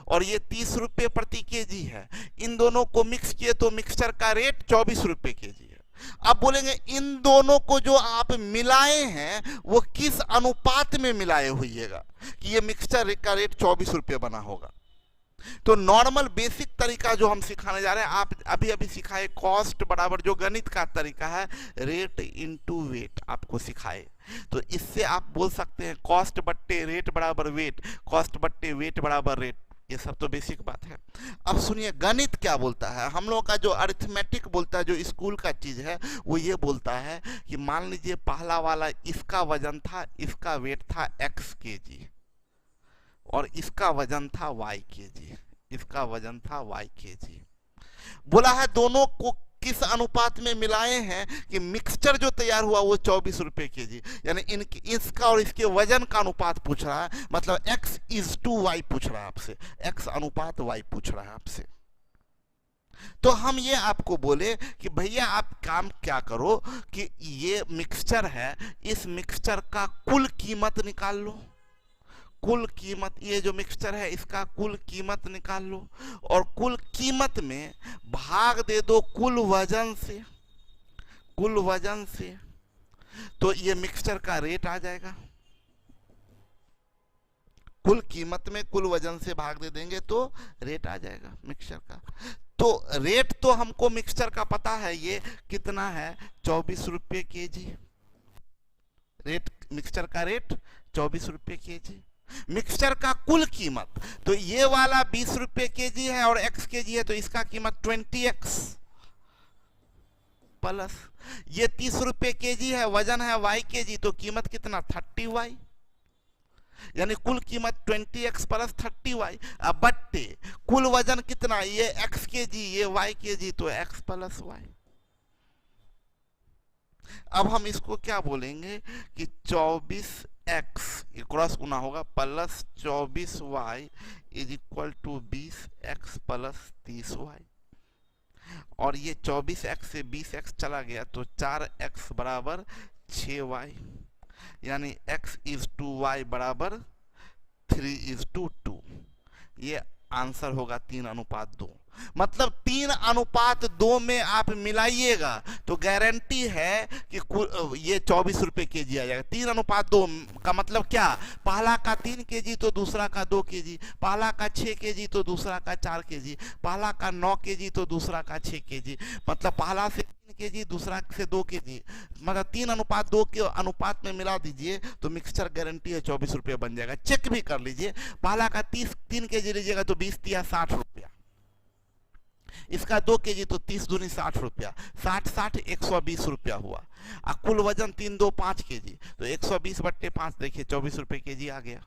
और ये 30 रुपये प्रति केजी है। इन दोनों को मिक्स किए तो मिक्सचर का रेट 24 रुपये केजी है। अब बोलेंगे इन दोनों को जो आप मिलाए हैं वो किस अनुपात में मिलाए होइएगा कि ये मिक्सचर का रेट 24 रुपये बना होगा। तो नॉर्मल बेसिक तरीका जो हम सिखाने जा रहे हैं, आप अभी अभी सिखाए, कॉस्ट बराबर जो गणित का तरीका है, रेट इनटू वेट आपको सिखाए। तो इससे आप बोल सकते हैं कॉस्ट बट्टे रेट बराबर वेट, कॉस्ट बट्टे वेट बराबर रेट। ये सब तो बेसिक बात है। अब सुनिए गणित क्या बोलता है। हम लोगों का जो अरिथमेटिक बोलता है, जो स्कूल का चीज है, वो ये बोलता है कि मान लीजिए पहला वाला इसका वजन था, इसका वेट था x केजी और इसका वजन था y केजी, इसका वजन था y केजी। बोला है दोनों को किस अनुपात में मिलाए हैं कि मिक्सचर जो तैयार हुआ वो 24 रुपये केजी, यानी इसका और इसके वजन का अनुपात पूछ रहा है, मतलब x:y पूछ रहा है आपसे, x अनुपात y पूछ रहा है आपसे। तो हम ये आपको बोले कि भैया आप काम क्या करो कि ये मिक्सचर है, इस मिक्सचर का कुल कीमत निकाल लो, कुल कीमत, ये जो मिक्सचर है इसका कुल कीमत निकाल लो और कुल कीमत में भाग दे दो कुल वजन से, कुल वजन से, तो ये मिक्सचर का रेट आ जाएगा। कुल कीमत में कुल वजन से भाग दे देंगे तो रेट आ जाएगा मिक्सचर का। तो रेट तो हमको मिक्सचर का पता है, ये कितना है 24 रुपये केजी। रेट मिक्सचर का रेट 24 रुपये केजी। मिक्सचर का कुल कीमत, तो ये वाला 20 रुपये केजी है और x केजी है, तो इसका कीमत 20x प्लस ये 30 रुपये केजी है, वजन है y केजी, तो कीमत कितना 30y, यानी कुल कीमत 20x प्लस 30y। अब बट्टे कुल वजन कितना, ये x केजी ये y केजी, तो x प्लस y। अब हम इसको क्या बोलेंगे कि 24x क्रॉस गुना होगा plus 24y is equal to 20x plus 30y, और ये 24x से 20x चला गया तो 4x बराबर 6y, यानी x इज टू y बराबर 3 इज टू 2। ये आंसर होगा 3:2। मतलब 3:2 में आप मिलाइएगा तो गारंटी है कि ये 24 रुपये केजी आ जाएगा। 3:2 का मतलब क्या, पहला का 3 केजी तो दूसरा का 2 केजी, पहला का 6 केजी तो दूसरा का 4 केजी, पहला का 9 केजी तो दूसरा का 6 केजी, मतलब पहला से 3 केजी दूसरा से 2 केजी, मतलब 3:2 के अनुपात में मिला दीजिए तो मिक्सचर गारंटी है 24 रुपये बन जाएगा। चेक भी कर लीजिए, पहला का 3 केजी लीजिएगा तो 20 तिया 60 रुपया, इसका 2 केजी तो 30 दूनी 60 रुपया, 60 120 रुपया हुआ। और कुल वजन 3 2 5 केजी, तो 120 बट्टे 5 देखिए 24 रुपये केजी आ गया।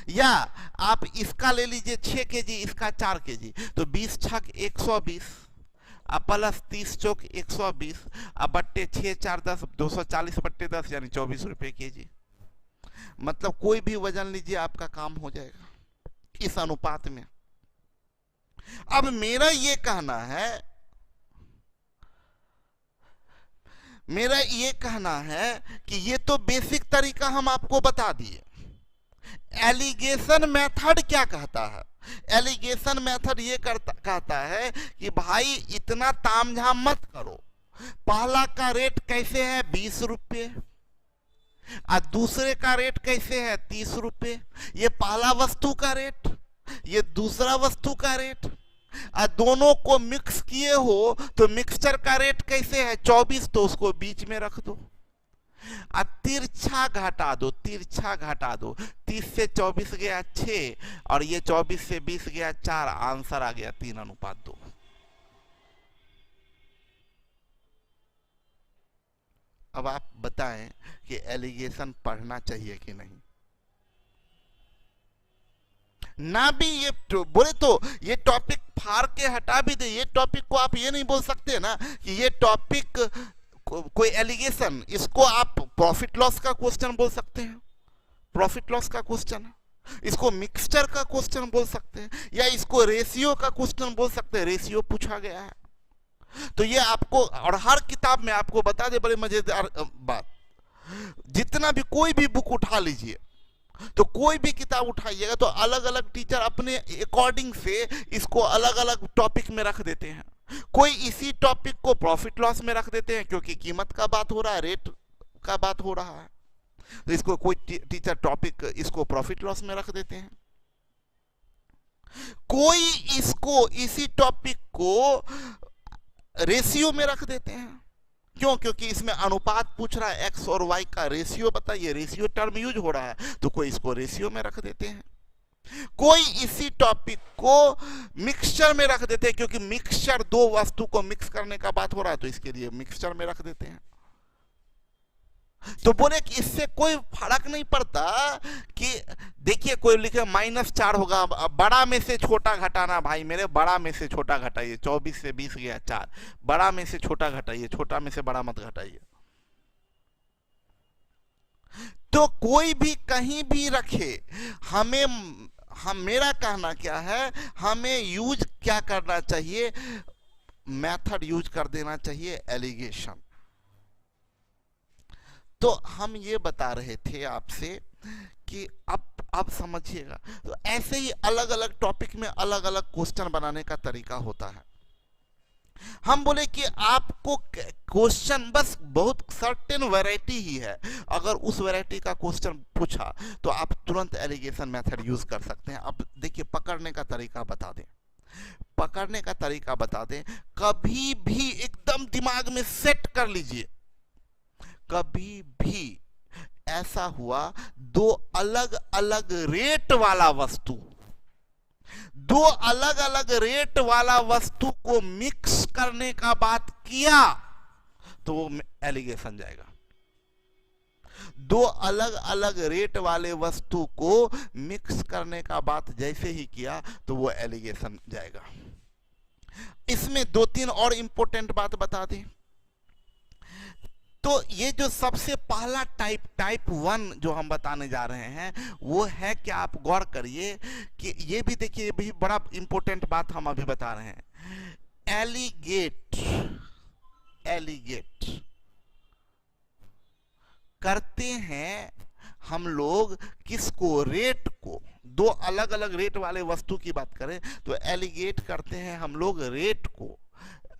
या आप इसका ले लीजिए 6 केजी, इसका 4 केजी, तो 20 छक 120 प्लस 30 चौक 120 बट्टे 6 4 10 240 बट्टे 10 यानी 24 रुपये केजी। मतलब कोई भी वजन लीजिए आपका काम हो जाएगा इस अनुपात में। अब मेरा ये कहना है कि ये तो बेसिक तरीका हम आपको बता दिए। एलिगेशन मेथड क्या कहता है, एलिगेशन मेथड ये कहता है कि भाई इतना तामझाम मत करो, पहला का रेट कैसे है 20 रुपये और दूसरे का रेट कैसे है 30 रुपये, ये पहला वस्तु का रेट ये दूसरा वस्तु का रेट, और दोनों को मिक्स किए हो तो मिक्सचर का रेट कैसे है 24, तो उसको बीच में रख दो और तिरछा घटा दो, तिरछा घटा दो। 30 से 24 गया 6 और ये 24 से 20 गया 4, आंसर आ गया 3:2। अब आप बताएं कि एलिगेशन पढ़ना चाहिए कि नहीं। ना भी ये बोले तो ये टॉपिक फाड़ के हटा भी दे, ये टॉपिक को आप ये नहीं बोल सकते ना कि ये टॉपिक कोई एलिगेशन, इसको आप प्रॉफिट लॉस का क्वेश्चन बोल सकते हैं, प्रॉफिट लॉस का क्वेश्चन है, इसको मिक्सचर का क्वेश्चन बोल सकते हैं, या इसको रेशियो का क्वेश्चन बोल सकते हैं, रेशियो पूछा गया है। तो ये आपको, और हर किताब में आपको बता दे बड़े मजेदार बात, जितना भी कोई भी बुक उठा लीजिए, तो कोई भी किताब उठाइएगा तो अलग अलग टीचर अपने अकॉर्डिंग से इसको अलग अलग टॉपिक में रख देते हैं। कोई इसी टॉपिक को प्रॉफिट लॉस में रख देते हैं क्योंकि कीमत का बात हो रहा है, रेट का बात हो रहा है, तो इसको कोई टीचर टॉपिक इसको प्रॉफिट लॉस में रख देते हैं। कोई इसको इसी टॉपिक को रेशियो में रख देते हैं। क्यों? क्योंकि इसमें अनुपात पूछ रहा है, एक्स और वाई का रेशियो बताइए, रेशियो टर्म यूज हो रहा है, तो कोई इसको रेशियो में रख देते हैं। कोई इसी टॉपिक को मिक्सचर में रख देते हैं क्योंकि मिक्सचर दो वस्तु को मिक्स करने का बात हो रहा है, तो इसके लिए मिक्सचर में रख देते हैं। तो बोले कि इससे कोई फर्क नहीं पड़ता कि देखिए कोई लिखे -4 होगा, बड़ा में से छोटा घटाना, भाई मेरे बड़ा में से छोटा घटाइए, 24 से 20 गया 4, बड़ा में से छोटा घटाइए, छोटा में से बड़ा मत घटाइए। तो कोई भी कहीं भी रखे, मेरा कहना क्या है, हमें यूज क्या करना चाहिए, मेथड यूज कर देना चाहिए एलिगेशन। तो हम ये बता रहे थे आपसे कि अब समझिएगा, तो ऐसे ही अलग अलग टॉपिक में अलग अलग क्वेश्चन बनाने का तरीका होता है। हम बोले कि आपको क्वेश्चन बस बहुत सर्टेन वैरायटी ही है, अगर उस वैरायटी का क्वेश्चन पूछा तो आप तुरंत एलिगेशन मेथड यूज कर सकते हैं। अब देखिए पकड़ने का तरीका बता दें। पकड़ने का तरीका बता दें। कभी भी एकदम दिमाग में सेट कर लीजिए, कभी भी ऐसा हुआ दो अलग अलग रेट वाला वस्तु, दो अलग अलग रेट वाला वस्तु को मिक्स करने का बात किया तो वो एलिगेशन जाएगा। दो अलग अलग रेट वाले वस्तु को मिक्स करने का बात जैसे ही किया तो वो एलिगेशन जाएगा। इसमें दो तीन और इंपॉर्टेंट बात बता दें। तो ये जो सबसे पहला टाइप 1 जो हम बताने जा रहे हैं वो है कि आप गौर करिए कि ये भी देखिए, ये भी बड़ा इंपॉर्टेंट बात हम अभी बता रहे हैं। एलिगेट करते हैं हम लोग किसको? रेट को। दो अलग अलग रेट वाले वस्तु की बात करें तो एलिगेट करते हैं हम लोग रेट को,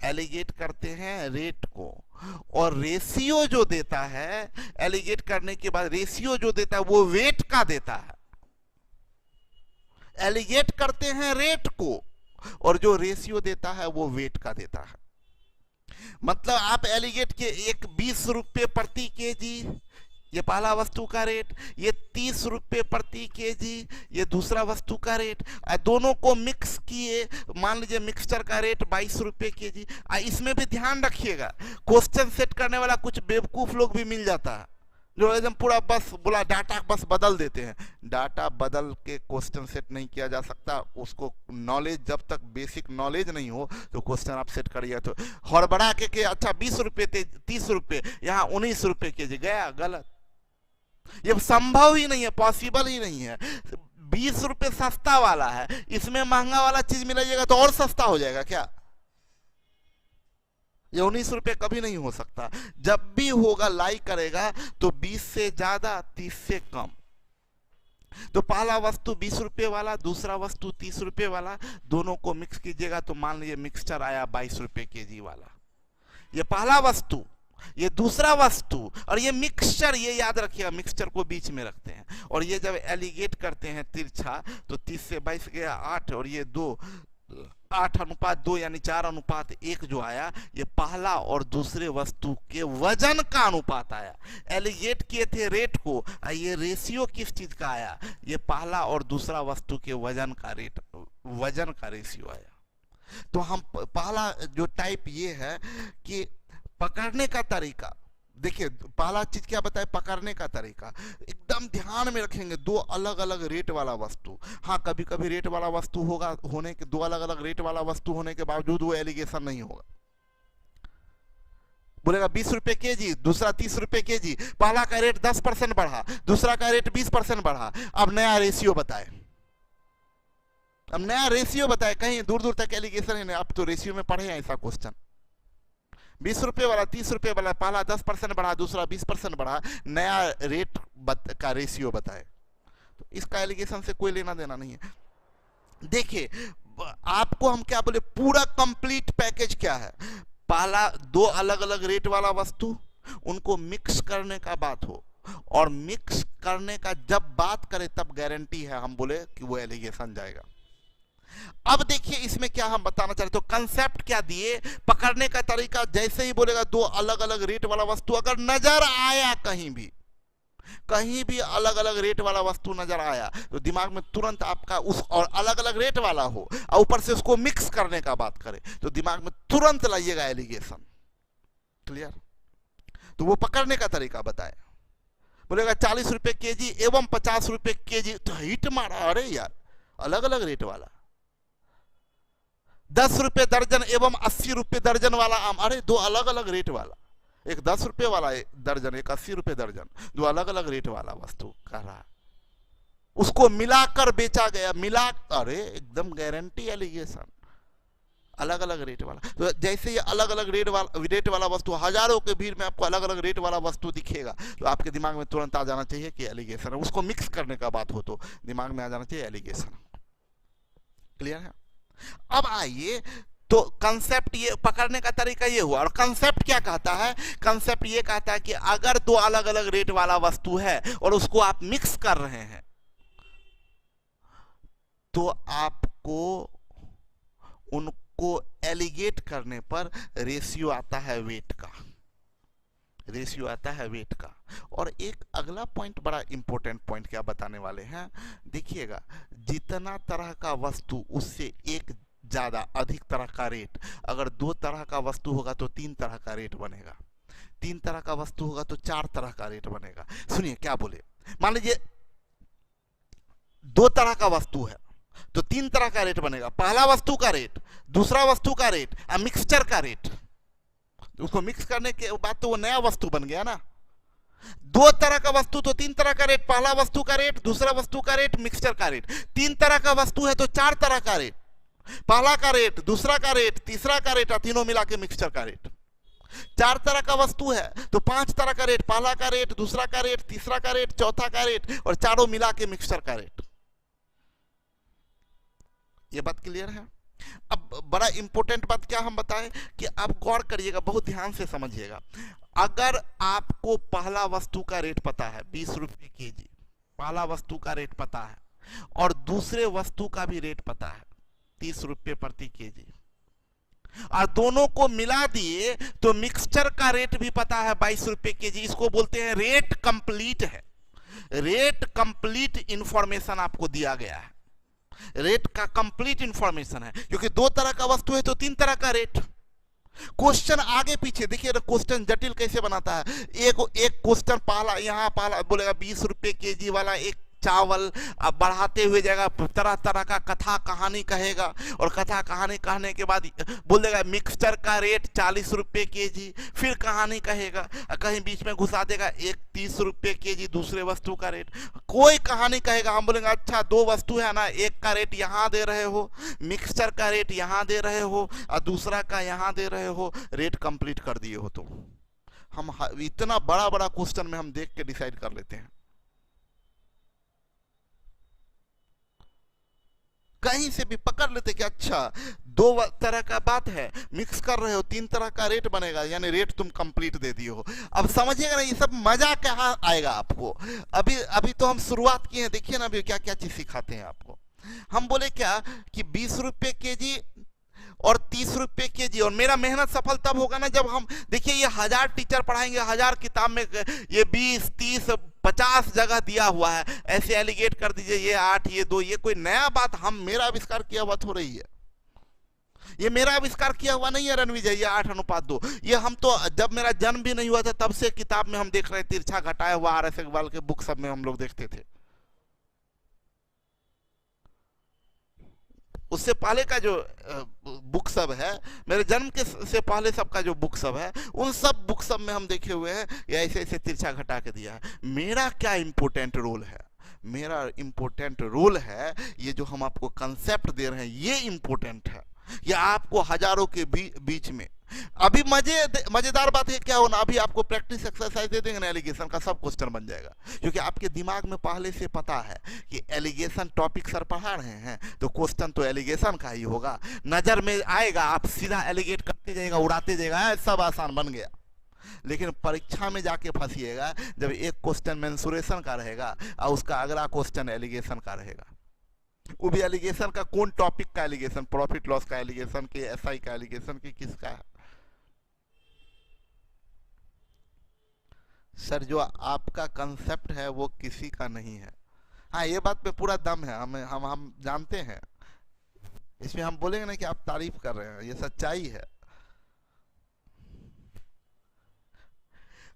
एलिगेट करते हैं रेट को। और रेशियो जो देता है, एलिगेट करने के बाद रेशियो जो देता है वो वेट का देता है। एलिगेट करते हैं रेट को और जो रेशियो देता है वो वेट का देता है। मतलब आप एलिगेट के एक 20 रुपये प्रति केजी, ये पहला वस्तु का रेट, ये 30 रुपये प्रति केजी, ये दूसरा वस्तु का रेट, दोनों को मिक्स किए, मान लीजिए मिक्सचर का रेट 22 रुपये केजी। इसमें भी ध्यान रखिएगा, क्वेश्चन सेट करने वाला कुछ बेवकूफ लोग भी मिल जाता है जो एकदम पूरा बस बोला डाटा बस बदल देते हैं। डाटा बदल के क्वेश्चन सेट नहीं किया जा सकता। उसको नॉलेज, जब तक बेसिक नॉलेज नहीं हो तो क्वेश्चन आप सेट करिए। तो हड़बड़ा के अच्छा 20 रुपये थे 30 रुपये, यहाँ 19 रुपये केजी, गया गलत। ये संभव ही नहीं है, पॉसिबल ही नहीं है। 20 रुपये सस्ता वाला है, इसमें महंगा वाला चीज मिलेगा तो और सस्ता हो जाएगा क्या? ये 19 रुपये कभी नहीं हो सकता। जब भी होगा लाई करेगा तो 20 से ज्यादा 30 से कम। तो पहला वस्तु 20 रुपये वाला, दूसरा वस्तु 30 रुपये वाला, दोनों को मिक्स कीजिएगा तो मान लीजिए मिक्सचर आया 22 रुपये केजी वाला। ये पहला वस्तु, ये दूसरा वस्तु और ये मिक्सचर, ये याद रखिएगा मिक्सचर को बीच में रखते हैं। और ये जब एलिगेट करते हैं तिरछा तो 30 से 22 गया 8 और ये 2, 8:2 यानी 4:1 जो आया, ये पहला और दूसरे वस्तु के वजन का अनुपात आया। एलिगेट किए थे रेट को, ये रेशियो किस चीज का आया? ये पहला और दूसरा वस्तु के वजन का रेट, वजन का रेशियो आया। तो हम पहला जो टाइप ये है कि पकड़ने का तरीका। देखिए पहला चीज क्या बताए? पकड़ने का तरीका। एकदम ध्यान में रखेंगे, दो अलग अलग रेट वाला वस्तु। हाँ, कभी कभी रेट वाला वस्तु होगा, होने के दो अलग अलग रेट वाला वस्तु होने के बावजूद वो एलिगेशन नहीं होगा। बोलेगा 20 रुपये केजी, दूसरा 30 रुपये केजी, पहला का रेट 10% बढ़ा, दूसरा का रेट 20% बढ़ा। अब नया रेशियो बताए, अब नया रेशियो बताए। कहीं दूर दूर तक एलिगेशन ही नहीं। आप तो रेशियो में पढ़े हैं ऐसा क्वेश्चन। 20 रुपये वाला 30 रुपये वाला, पहला 10% बढ़ा, दूसरा 20% बढ़ा, नया रेट का रेशियो बताए। तो इसका एलिगेशन से कोई लेना देना नहीं है। देखिए आपको हम क्या बोले, पूरा कंप्लीट पैकेज क्या है? पहला दो अलग अलग रेट वाला वस्तु, उनको मिक्स करने का बात हो, और मिक्स करने का जब बात करें तब गारंटी है हम बोले कि वो एलिगेशन जाएगा। अब देखिए इसमें क्या हम बताना चाहते, तो कंसेप्ट क्या दिए, पकड़ने का तरीका। जैसे ही बोलेगा दो अलग अलग रेट वाला वस्तु अगर नजर आया कहीं भी अलग अलग रेट वाला वस्तु नजर आया तो दिमाग में तुरंत आपका उस, और अलग अलग रेट वाला हो और ऊपर से उसको मिक्स करने का बात करें तो दिमाग में तुरंत लाइएगा एलिगेशन। क्लियर? तो वो पकड़ने का तरीका बताए। बोलेगा 40 रुपये केजी एवं 50 रुपये केजी, तो हिट मारा। अरे यार, अलग अलग रेट वाला। 10 रुपये दर्जन एवं 80 रुपये दर्जन वाला आम, अरे दो अलग अलग रेट वाला। एक 10 रुपये वाला दर्जन, एक 80 रुपये दर्जन, दो अलग अलग रेट वाला वस्तु कर रहा, उसको मिलाकर बेचा गया। मिला, अरे एकदम गारंटी एलिगेशन। अलग अलग रेट वाला, तो जैसे ये अलग अलग रेट वाला वस्तु, हजारों के भीड़ में आपको अलग अलग रेट वाला वस्तु दिखेगा तो आपके दिमाग में तुरंत आ जाना चाहिए कि एलिगेशन है। उसको मिक्स करने का बात हो तो दिमाग में आ जाना चाहिए एलिगेशन। क्लियर है? अब आइए, तो कंसेप्ट ये, पकड़ने का तरीका ये हुआ। और कंसेप्ट क्या कहता है? कंसेप्ट ये कहता है कि अगर दो अलग अलग रेट वाला वस्तु है और उसको आप मिक्स कर रहे हैं तो आपको उनको एलिगेट करने पर रेशियो आता है वेट का, रेशियो आता है वेट का। और एक अगला पॉइंट बड़ा इंपॉर्टेंट पॉइंट क्या बताने वाले हैं, देखिएगा, जितना तरह का वस्तु उससे एक ज्यादा अधिक तरह का रेट, अगर 2 तरह का वस्तु होगा तो 3 तरह का रेट बनेगा, 3 तरह का वस्तु होगा तो 4 तरह का रेट बनेगा। सुनिए क्या बोले, मान लीजिए 2 तरह का वस्तु है तो 3 तरह का रेट बनेगा, पहला वस्तु का रेट, दूसरा वस्तु का रेट और मिक्सचर का रेट। उसको मिक्स करने के बाद तो वो नया वस्तु बन गया ना। 2 तरह का वस्तु तो 3 तरह का रेट, पहला वस्तु का रेट, दूसरा वस्तु का रेट, मिक्सचर का रेट। 3 तरह का वस्तु है तो 4 तरह का रेट, पहला का रेट, दूसरा का रेट, तीसरा का रेट और तीनों मिला के मिक्सचर का रेट। 4 तरह का वस्तु है तो 5 तरह का रेट, पहला का रेट, दूसरा का रेट, तीसरा का रेट, चौथा का रेट और चारों मिला के मिक्सचर का रेट। ये बात क्लियर है। अब बड़ा इंपॉर्टेंट बात क्या हम बताएं कि आप गौर करिएगा, बहुत ध्यान से समझिएगा। अगर आपको पहला वस्तु का रेट पता है 20 रुपए केजी, पहला वस्तु का रेट पता है, और दूसरे वस्तु का भी रेट पता है 30 रुपए प्रति केजी, और दोनों को मिला दिए तो मिक्सचर का रेट भी पता है 22 रुपए केजी। इसको बोलते हैं रेट कंप्लीट है, रेट कंप्लीट इंफॉर्मेशन आपको दिया गया है, रेट का कंप्लीट इंफॉर्मेशन है, क्योंकि 2 तरह का वस्तु है तो 3 तरह का रेट। क्वेश्चन आगे पीछे देखिए, क्वेश्चन जटिल कैसे बनाता है। एक क्वेश्चन पहला, यहाँ पहला बोलेगा 20 रुपए केजी वाला एक चावल, अब बढ़ाते हुए जाएगा, तरह तरह का कथा कहानी कहेगा, और कथा कहानी कहने के बाद बोल देगा मिक्सचर का रेट 40 रुपए केजी, फिर कहानी कहेगा, कहीं बीच में घुसा देगा एक 30 रुपए केजी दूसरे वस्तु का रेट, कोई कहानी कहेगा। हम बोलेंगे अच्छा 2 वस्तु है ना, एक का रेट यहाँ दे रहे हो, मिक्सचर का रेट यहाँ दे रहे हो और दूसरा का यहाँ दे रहे हो, रेट कंप्लीट कर दिए हो। तो हम इतना बड़ा बड़ा क्वेश्चन में हम देख के डिसाइड कर लेते हैं। कहीं से भी पकड़ लेते कि अच्छा 2 तरह का बात है, मिक्स कर रहे हो, 3 तरह का रेट बनेगा, यानी रेट तुम कंप्लीट दे दिए हो। अब समझिएगा ना, ये सब मजा कहाँ आएगा आपको। अभी तो हम शुरुआत किए हैं, देखिए ना अभी क्या क्या चीज सिखाते हैं आपको। हम बोले क्या कि 20 रुपए केजी और 30 रुपए केजी, और मेरा मेहनत सफल तब होगा ना जब हम, देखिए ये 1000 टीचर पढ़ाएंगे, 1000 किताब में ये 20, 30, 50 जगह दिया हुआ है, ऐसे एलिगेट कर दीजिए ये 8, ये 2, ये कोई नया बात हम मेरा आविष्कार किया हुआ थोड़ा ही है। ये मेरा आविष्कार किया हुआ नहीं है रणविजय, ये 8:2। ये हम तो जब मेरा जन्म भी नहीं हुआ था तब से किताब में हम देख रहे, तिरछा घटाया हुआ RS अग्रवाल के बुक सब में हम लोग देखते थे। उससे पहले का जो बुक सब है, मेरे जन्म के से पहले सब का जो बुक सब है, उन सब बुक सब में हम देखे हुए हैं ये ऐसे ऐसे तिरछा घटा के दिया है। मेरा क्या इंपॉर्टेंट रोल है, मेरा इंपॉर्टेंट रोल है ये जो हम आपको कंसेप्ट दे रहे हैं ये इंपॉर्टेंट है। ये आपको हजारों के बीच में अभी मजेदार बात है क्या होना, अभी आपको प्रैक्टिस एक्सरसाइज दे देंगे ना, एलिगेशन का सब क्वेश्चन बन जाएगा, क्योंकि आपके दिमाग में पहले से पता है कि एलिगेशन टॉपिक सर पढ़ा रहे हैं तो क्वेश्चन तो एलिगेशन का ही होगा। नजर में आएगा, आप सीधा एलिगेट करते जाएगा, उड़ाते जाएगा, सब आसान बन गया। लेकिन परीक्षा में जाके फंसिएगा जब एक क्वेश्चन मेंसुरेशन का रहेगा और उसका अगला क्वेश्चन एलिगेशन का रहेगा। वो भी एलिगेशन का कौन टॉपिक का एलिगेशन, प्रॉफिट लॉस का एलिगेशन के, SI का एलिगेशन के, किसका है। सर जो आपका कंसेप्ट है वो किसी का नहीं है। हाँ ये बात पे पूरा दम है, हम जानते हैं, इसमें हम बोलेंगे ना कि आप तारीफ कर रहे हैं, ये सच्चाई है।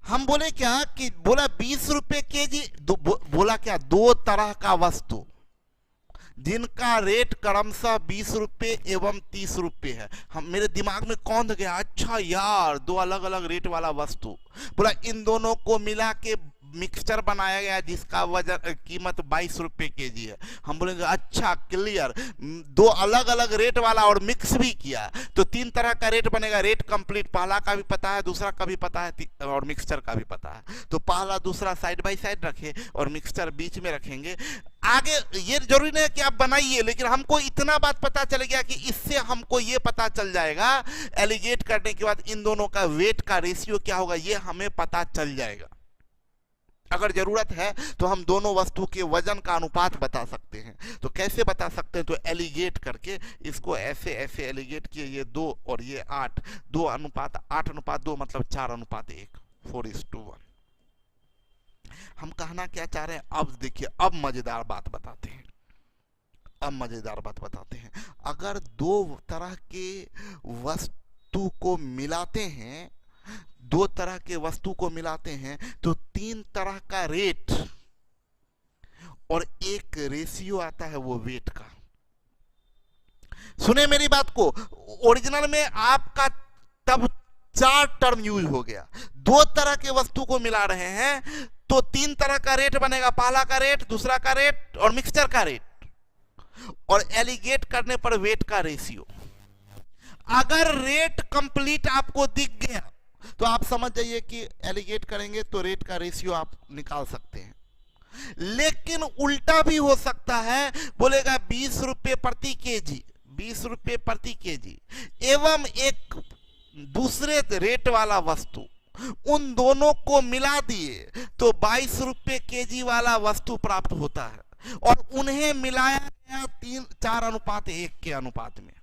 हम बोले क्या कि बोला 20 रुपए केजी, बोला क्या 2 तरह का वस्तु जिनका रेट क्रमशः 20 रुपए एवं 30 रुपए है। हम मेरे दिमाग में कौन गया, अच्छा यार 2 अलग अलग रेट वाला वस्तु, बोला इन दोनों को मिला के मिक्सचर बनाया गया जिसका वजन कीमत 22 रुपए केजी है। हम बोलेंगे अच्छा क्लियर, 2 अलग अलग रेट वाला और मिक्स भी किया तो 3 तरह का रेट बनेगा, रेट कंप्लीट, पहला का भी पता है, दूसरा का भी पता है और मिक्सचर का भी पता है। तो पहला दूसरा साइड बाय साइड रखे और मिक्सचर बीच में रखेंगे। आगे ये जरूरी नहीं है कि आप बनाइए, लेकिन हमको इतना बात पता चल गया कि इससे हमको ये पता चल जाएगा एलिगेट करने के बाद इन दोनों का वेट का रेशियो क्या होगा, ये हमें पता चल जाएगा। अगर जरूरत है तो हम दोनों वस्तु के वजन का अनुपात बता सकते हैं। तो कैसे बता सकते हैं? तो एलिगेट करके इसको ऐसे ऐसे एलिगेट किए, ये 2 और ये 8, 8:2 मतलब 4:1, 4:1। हम कहना क्या चाह रहे हैं? अब देखिए, अब मजेदार बात बताते हैं। अगर दो तरह के वस्तु को मिलाते हैं, तो 3 तरह का रेट और एक रेशियो आता है वो वेट का। सुने मेरी बात को, ओरिजिनल में आपका तब 4 टर्म यूज हो गया। 2 तरह के वस्तु को मिला रहे हैं तो 3 तरह का रेट बनेगा, पहला का रेट, दूसरा का रेट और मिक्सचर का रेट, और एलिगेट करने पर वेट का रेशियो। अगर रेट कंप्लीट आपको दिख गया तो आप समझ जाइए कि एलिगेट करेंगे तो रेट का रेशियो आप निकाल सकते हैं। लेकिन उल्टा भी हो सकता है, बोलेगा 20 रुपए प्रति केजी, 20 रुपए प्रति केजी एवं एक दूसरे रेट वाला वस्तु, उन दोनों को मिला दिए तो 22 रुपए केजी वाला वस्तु प्राप्त होता है, और उन्हें मिलाया गया 4:1 के अनुपात में।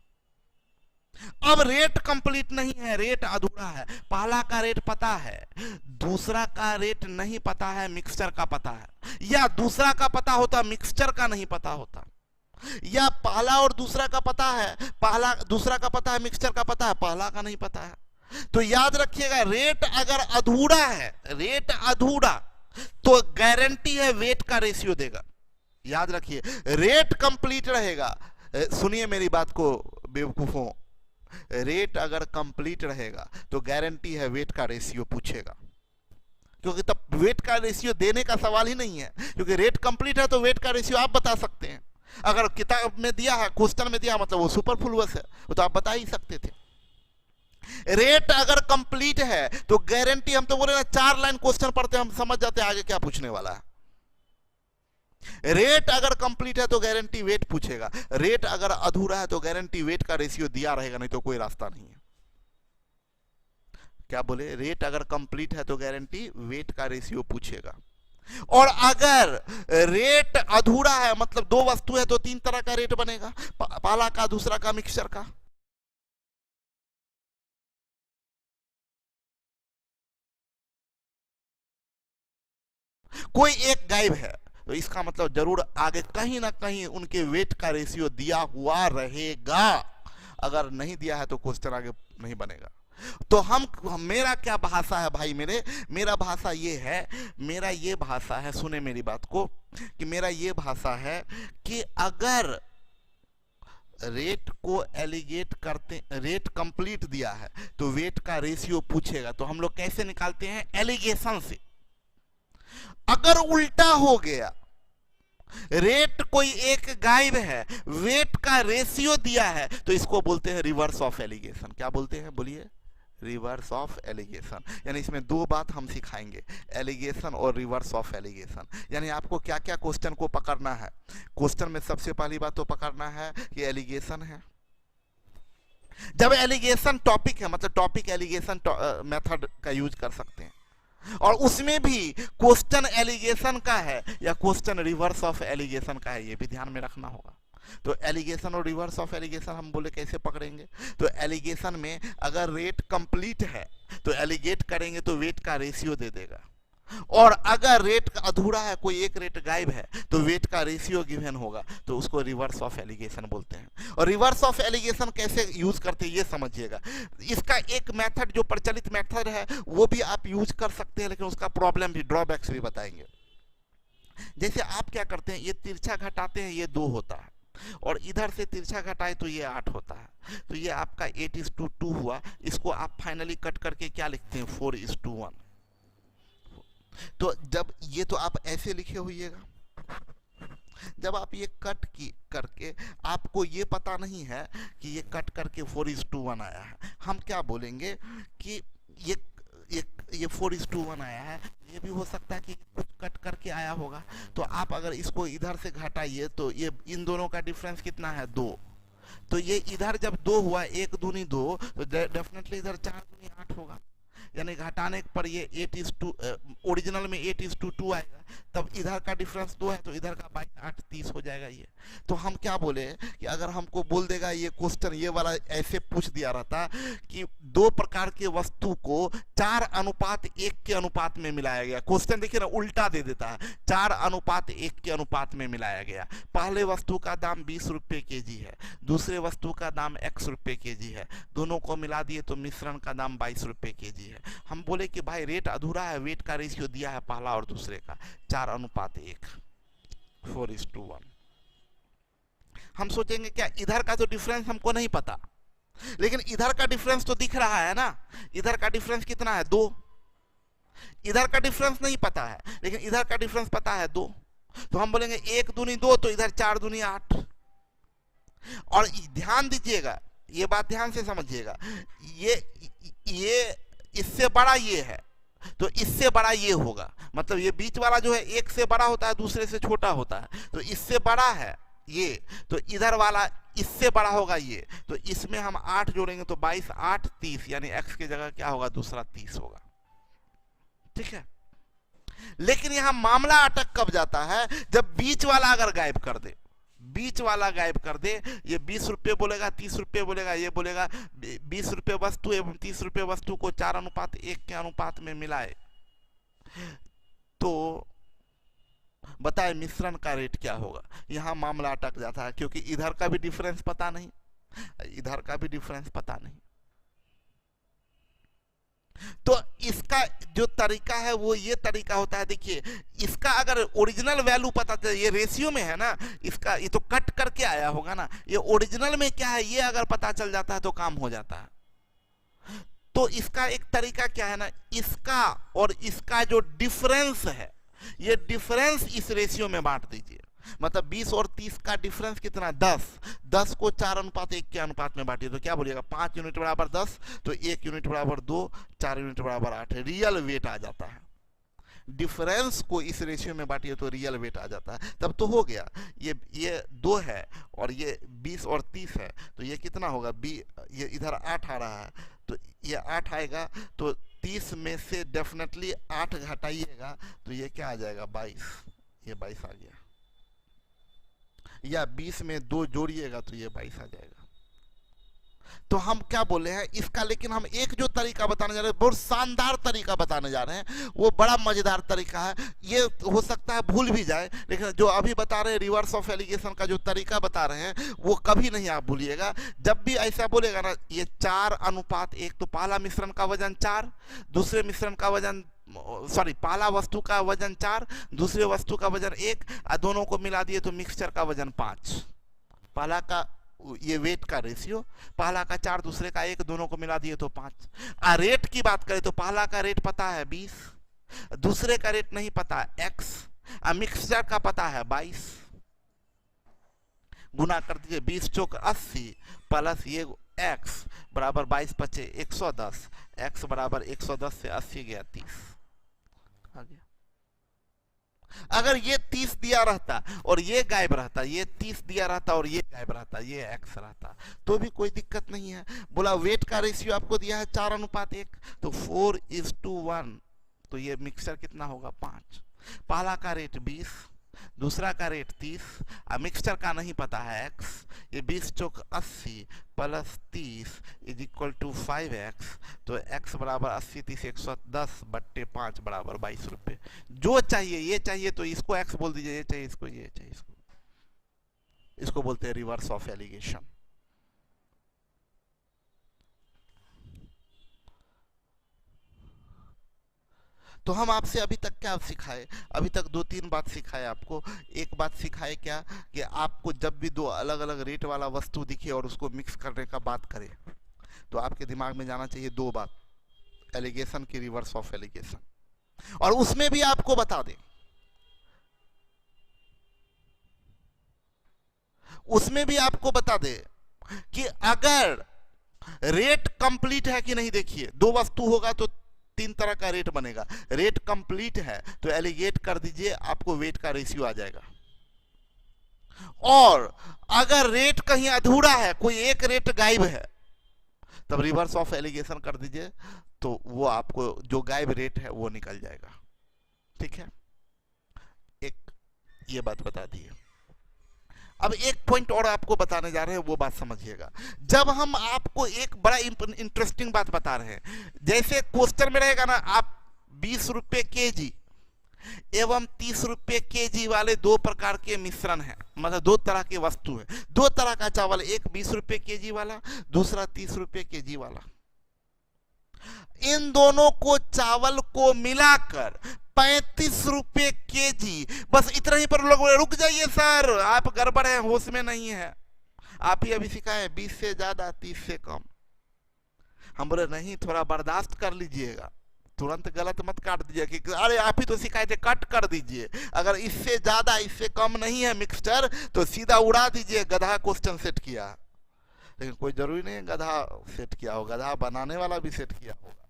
अब रेट कंप्लीट नहीं है, रेट अधूरा है। पहला का रेट पता है, दूसरा का रेट नहीं पता है, मिक्सचर का पता है, या दूसरा का पता होता मिक्सचर का नहीं पता होता, या पहला और दूसरा का पता है, दूसरा का पता है, मिक्सचर का पता है, पहला का नहीं पता है। तो याद रखिएगा, रेट अगर अधूरा है, तो गारंटी है वेट का रेशियो देगा। याद रखिए, रेट कंप्लीट रहेगा, सुनिए मेरी बात को बेवकूफों, रेट अगर कंप्लीट रहेगा तो गारंटी है वेट का रेशियो पूछेगा, क्योंकि तब वेट का रेशियो देने का सवाल ही नहीं है, क्योंकि रेट कंप्लीट है तो वेट का रेशियो आप बता सकते हैं। अगर किताब में दिया है, क्वेश्चन में दिया, मतलब वो सुपरफ्लुअस है, वो तो आप बता ही सकते थे। रेट अगर कंप्लीट है तो गारंटी, हम तो बोले ना 4 लाइन क्वेश्चन पढ़ते हैं, हम समझ जाते हैं आगे क्या पूछने वाला है। रेट अगर कंप्लीट है तो गारंटी वेट पूछेगा, रेट अगर अधूरा है तो गारंटी वेट का रेशियो दिया रहेगा, नहीं तो कोई रास्ता नहीं है। क्या बोले? रेट अगर कंप्लीट है तो गारंटी वेट का रेशियो पूछेगा, और अगर रेट अधूरा है, मतलब 2 वस्तु है, तो 3 तरह का रेट बनेगा, पहला का, दूसरा का, मिक्सचर का। कोई एक गायब है तो इसका मतलब जरूर आगे कहीं ना कहीं उनके वेट का रेशियो दिया हुआ रहेगा। अगर नहीं दिया है तो क्वेश्चन आगे नहीं बनेगा। तो मेरा क्या भाषा है भाई, मेरा भाषा ये है, सुने मेरी बात को, कि मेरा ये भाषा है कि अगर रेट को एलिगेट करते, रेट कंप्लीट दिया है तो वेट का रेशियो पूछेगा, तो हम लोग कैसे निकालते हैं? एलिगेशन से। अगर उल्टा हो गया, रेट कोई एक गायब है, वेट का रेशियो दिया है, तो इसको बोलते हैं रिवर्स ऑफ एलिगेशन। क्या बोलते हैं? बोलिए। Reverse of alligation. यानी इसमें 2 बात हम सिखाएंगे, एलिगेशन और रिवर्स ऑफ एलिगेशन। यानी आपको क्या क्या क्वेश्चन को पकड़ना है। क्वेश्चन में सबसे पहली बात तो पकड़ना है कि एलिगेशन है। जब एलिगेशन टॉपिक है, मतलब टॉपिक एलिगेशन मेथड का यूज कर सकते हैं, और उसमें भी क्वेश्चन एलिगेशन का है या क्वेश्चन रिवर्स ऑफ एलिगेशन का है, ये भी ध्यान में रखना होगा। तो एलिगेशन और रिवर्स ऑफ एलिगेशन हम बोले कैसे पकड़ेंगे? तो एलिगेशन में अगर रेट कंप्लीट है तो एलिगेट करेंगे तो वेट का रेशियो दे देगा, और अगर रेट अधूरा है, कोई एक रेट गायब है, तो वेट का रेशियो गिवन होगा, तो उसको रिवर्स ऑफ एलिगेशन बोलते हैं। और रिवर्स ऑफ एलिगेशन कैसे यूज करते हैं ये समझिएगा। इसका एक मेथड जो प्रचलित मेथड है वो भी आप यूज कर सकते हैं, लेकिन उसका प्रॉब्लम भी, ड्रॉबैक्स भी बताएंगे। जैसे आप क्या करते हैं, ये तिरछा घटाते हैं, ये 2 होता है, और इधर से तिरछा घटाए तो ये 8 होता है, तो ये आपका 8:2 हुआ। इसको आप फाइनली कट करके क्या लिखते हैं? 4:1। तो जब ये, तो आप ऐसे लिखे होइएगा, जब आप ये कट करके, आपको ये पता नहीं है कि ये कट करके 4:1 आया है, हम क्या बोलेंगे कि ये 4:1 आया है। ये भी हो सकता है कि कुछ कट करके आया होगा, तो आप अगर इसको इधर से घटाइए तो ये इन दोनों का डिफरेंस कितना है? 2। तो ये इधर जब 2 हुआ, 1 दूनी 2, तो डेफिनेटली इधर 4 दूनी 8 होगा। यानी घटाने पर ये 8:2, ओरिजिनल में 8:2 आएगा, तब इधर का डिफरेंस 2 है तो इधर का 22 8 30 हो जाएगा ये। तो हम क्या बोले कि अगर हमको बोल देगा ये क्वेश्चन ये वाला ऐसे पूछ दिया रहता कि दो प्रकार के वस्तु को 4:1 के अनुपात में मिलाया गया, क्वेश्चन देखिए ना उल्टा दे देता है, 4:1 के अनुपात में मिलाया गया। पहले वस्तु का दाम 20 रुपये केजी है, दूसरे वस्तु का दाम x रुपये केजी है, दोनों को मिला दिए तो मिश्रण का दाम 22 रुपये केजी है। हम बोले कि भाई रेट अधूरा है, वेट का रेशियो दिया है पहला और दूसरे का 4:1, 4:1। हम सोचेंगे क्या इधर का तो डिफरेंस हमको नहीं पता, लेकिन इधर का डिफरेंस तो दिख रहा है ना, इधर का डिफरेंस कितना है 2, इधर का डिफरेंस नहीं पता है लेकिन इधर का डिफरेंस पता है 2, तो हम बोलेंगे 1 दूनी 2 तो इधर 4 दूनी 8। और ध्यान दीजिएगा, ये बात ध्यान से समझिएगा, ये इससे बड़ा ये है तो इससे बड़ा ये होगा, मतलब ये बीच वाला जो है एक से बड़ा होता है दूसरे से छोटा होता है, तो इससे बड़ा है ये, तो इधर वाला इससे बड़ा होगा ये, तो इसमें हम 8 जोड़ेंगे तो 22 8 30, यानी x की जगह क्या होगा दूसरा 30 होगा। ठीक है, लेकिन यहां मामला अटक कब जाता है, जब बीच वाला अगर गायब कर दे, बीच वाला गायब कर दे, ये 20 रुपये बोलेगा 30 रुपये बोलेगा, ये बोलेगा 20 रुपये वस्तु एवं 30 रुपये वस्तु को 4:1 के अनुपात में मिलाए, तो बताए मिश्रण का रेट क्या होगा। यहां मामला अटक जाता है क्योंकि इधर का भी डिफरेंस पता नहीं, इधर का भी डिफरेंस पता नहीं। तो इसका जो तरीका है वो ये तरीका होता है, देखिए इसका अगर ओरिजिनल वैल्यू पता चले, ये रेशियो में है ना, इसका ये तो कट करके आया होगा ना, ये ओरिजिनल में क्या है ये अगर पता चल जाता है तो काम हो जाता है। तो इसका एक तरीका क्या है ना, इसका और इसका जो डिफरेंस है, ये डिफरेंस इस रेशियो में बांट दीजिए, मतलब 20 और 30 का डिफरेंस कितना 10, 10 को 4:1 के अनुपात में बांटिए तो क्या बोलिएगा 5 यूनिट बराबर 10, तो 1 यूनिट बराबर 2, 4 यूनिट बराबर 8, रियल वेट आ जाता है। डिफरेंस को इस रेशियो में बांटिए तो रियल वेट आ जाता है, तब तो हो गया। ये 2 है और ये 20 और 30 है, तो ये कितना होगा, ये इधर 8 आ रहा है तो ये 8 आएगा, तो 30 में से डेफिनेटली 8 घटाइएगा तो ये क्या आ जाएगा 22, ये 22 आ गया, या 20 में 2 जोड़िएगा तो ये 22 आ जाएगा। तो हम क्या बोले हैं इसका, लेकिन हम एक जो तरीका बताने जा रहे हैं बहुत शानदार तरीका बताने जा रहे हैं, वो बड़ा मजेदार तरीका है। ये हो सकता है भूल भी जाए, लेकिन जो अभी बता रहे हैं रिवर्स ऑफ एलिगेशन का जो तरीका बता रहे हैं वो कभी नहीं आप भूलिएगा। जब भी ऐसा बोलेगा ना ये 4:1, तो पहला मिश्रण का वजन 4, दूसरे मिश्रण का वजन पहला वस्तु का वजन 4, दूसरे वस्तु का वजन 1, और दोनों को मिला दिए तो मिक्सचर का वजन 5। पहला का ये वेट का रेशियो, पहला का 4 दूसरे का 1, दोनों को मिला दिए तो 5। रेट की बात करें तो पहला का रेट पता है 20, दूसरे का रेट नहीं पता है x, मिक्सचर का पता है 22। गुना कर दीजिए 20 चौक 80 प्लस ये x बराबर 22 पचे 110, x बराबर 110 से 80 गया 30 आ गया। अगर ये 30 दिया रहता और ये गायब रहता, ये 30 दिया रहता और ये गायब रहता, ये x रहता, तो भी कोई दिक्कत नहीं है। बोला वेट का रेशियो आपको दिया है 4:1, तो 4:1, तो ये मिक्सचर कितना होगा 5। पहला का रेट 20, दूसरा का रेट 30, मिक्सचर का नहीं पता है x, ये 20 चौक 80 plus 30 is equal to 5x, तो x बराबर 80 30 110/5 बराबर 22 रुपये। जो चाहिए, ये चाहिए तो इसको x बोल दीजिए, ये चाहिए इसको, ये चाहिए इसको, इसको बोलते हैं रिवर्स ऑफ एलिगेशन। तो हम आपसे अभी तक क्या सिखाए, अभी तक 2-3 बात सिखाए आपको। एक बात सिखाए क्या कि आपको जब भी 2 अलग अलग रेट वाला वस्तु दिखे और उसको मिक्स करने का बात करे तो आपके दिमाग में जाना चाहिए 2 बात, एलिगेशन की रिवर्स ऑफ एलिगेशन, और उसमें भी आपको बता दें, उसमें भी आपको बता दे कि अगर रेट कंप्लीट है कि नहीं, देखिए 2 वस्तु होगा तो 3 तरह का रेट बनेगा। रेट कंप्लीट है तो एलिगेट कर दीजिए, आपको वेट का रेशियो आ जाएगा। और अगर रेट कहीं अधूरा है, कोई एक रेट गायब है, तब रिवर्स ऑफ एलिगेशन कर दीजिए, तो वो आपको जो गायब रेट है वो निकल जाएगा। ठीक है, एक ये बात बता दी है। अब एक पॉइंट और आपको बताने जा रहे हैं, वो बात समझिएगा। जब हम आपको एक बड़ा इंटरेस्टिंग बात बता रहे हैं, जैसे क्वेश्चन में रहेगा ना, आप 20 रुपए केजी एवं 30 रुपए केजी वाले दो प्रकार के मिश्रण हैं, मतलब दो तरह की वस्तु है, दो तरह का चावल, एक 20 रुपए केजी वाला, दूसरा 30 रुपए केजी वाला। इन दोनों को चावल को मिलाकर 35 रुपए केजी, बस इतना ही पर लोग रुक जाइए सर, आप गड़बड़ है, होश में नहीं है, आप ही अभी सिखाए 20 से ज्यादा 30 से कम। हम बोले नहीं, थोड़ा बर्दाश्त कर लीजिएगा, तुरंत गलत मत काट दीजिए कि अरे आप ही तो सिखाए थे, कट कर दीजिए। अगर इससे ज्यादा इससे कम नहीं है मिक्सचर तो सीधा उड़ा दीजिए, गधा क्वेश्चन सेट किया। लेकिन कोई जरूरी नहीं है गधा सेट किया हो, गधा बनाने वाला भी सेट किया होगा।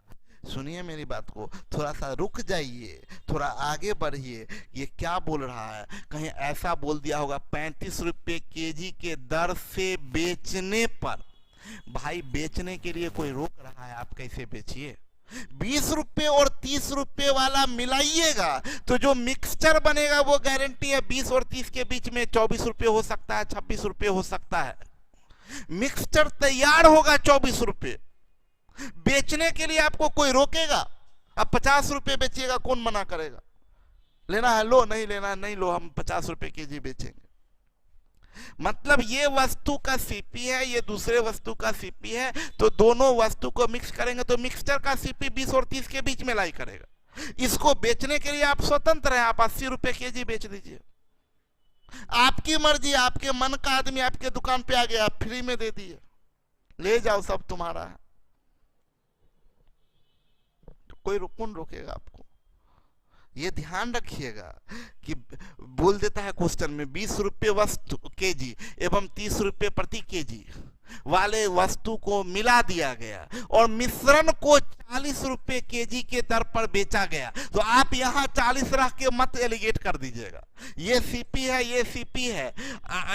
सुनिए मेरी बात को, थोड़ा सा रुक जाइए, थोड़ा आगे बढ़िए, ये क्या बोल रहा है, कहीं ऐसा बोल दिया होगा 35 रुपए केजी के दर से बेचने पर। भाई बेचने के लिए कोई रोक रहा है, आप कैसे बेचिए। 20 रुपए और 30 रुपए वाला मिलाइएगा तो जो मिक्सचर बनेगा वो गारंटी है 20 और 30 के बीच में 24 रुपए हो सकता है, 26 रुपए हो सकता है। मिक्सचर तैयार होगा 24 रुपए, बेचने के लिए आपको कोई रोकेगा? अब 50 रुपए बेचिएगा, कौन मना करेगा? लेना है लो, नहीं लेना है नहीं लो, हम 50 रुपए केजी बेचेंगे। मतलब ये वस्तु का सीपी है, ये दूसरे वस्तु का सीपी है, तो दोनों वस्तु को मिक्स करेंगे तो मिक्सचर का सीपी 20 और 30 के बीच में लाई करेगा। इसको बेचने के लिए आप स्वतंत्र हैं, आप 80 रुपए केजी बेच दीजिए, आपकी मर्जी, आपके मन का आदमी आपके दुकान पे आ गया, आप फ्री में दे दिए, ले जाओ सब तुम्हारा है, तो कोई कौन रोकेगा आपको? ये ध्यान रखिएगा कि बोल देता है क्वेश्चन में 20 रुपए वस्तु केजी एवं 30 रुपए प्रति केजी वाले वस्तु को मिला दिया गया और मिश्रण को 40 रुपए केजी के दर पर बेचा गया, तो आप यहाँ 40 रख के मत एलिगेट कर दीजिएगा, ये सीपी है, ये सीपी है।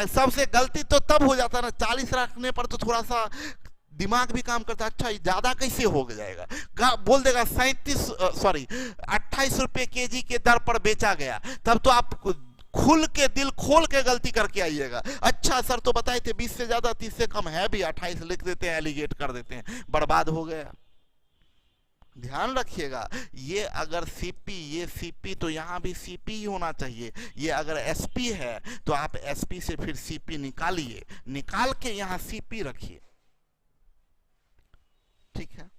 सबसे गलती तो तब हो जाता है ना, 40 रखने पर तो थोड़ा सा दिमाग भी काम करता है, अच्छा ज्यादा कैसे हो जाएगा, बोल देगा 28 रुपए केजी के दर पर बेचा गया, तब तो आप खुल के दिल खोल के गलती करके आइएगा। अच्छा सर तो बताए थे 20 से ज्यादा 30 से कम है भी, 28 लिख देते हैं, एलिगेट कर देते हैं, बर्बाद हो गया। ध्यान रखिएगा, ये अगर सीपी, ये सीपी तो यहाँ भी सीपी ही होना चाहिए। ये अगर एसपी है तो आप एसपी से फिर सीपी निकालिए, निकाल के यहाँ सीपी रखिए, ठीक है।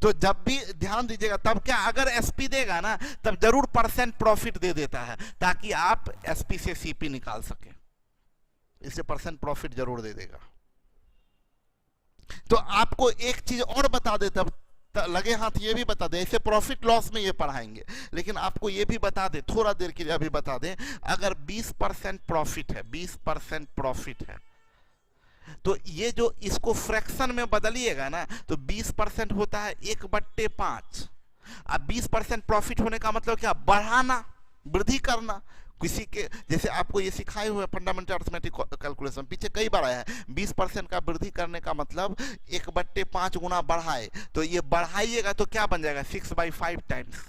तो जब भी ध्यान दीजिएगा, तब क्या अगर एसपी देगा ना तब जरूर परसेंट प्रॉफिट दे देता है ताकि आप एसपी से सीपी निकाल सके, इससे परसेंट प्रॉफिट जरूर दे देगा। तो आपको एक चीज और बता दे, तब लगे हाथ ये भी बता दे, ऐसे प्रॉफिट लॉस में ये पढ़ाएंगे, लेकिन आपको ये भी बता दे, थोड़ा देर के लिए अभी बता दे, अगर 20% प्रॉफिट है, 20% प्रॉफिट है, तो ये जो इसको फ्रैक्शन में बदलिएगा ना तो 20% होता है 1/5। अब 20% प्रॉफिट होने का मतलब क्या? बढ़ाना, वृद्धि करना। किसी के जैसे आपको ये सिखाए हुए फंडामेंटल अरिथमेटिक कैलकुलेशन पीछे कई बार आया है, 20% का वृद्धि करने का मतलब 1/5 गुना बढ़ाए, तो ये बढ़ाइएगा तो क्या बन जाएगा? 6/5 टाइम्स।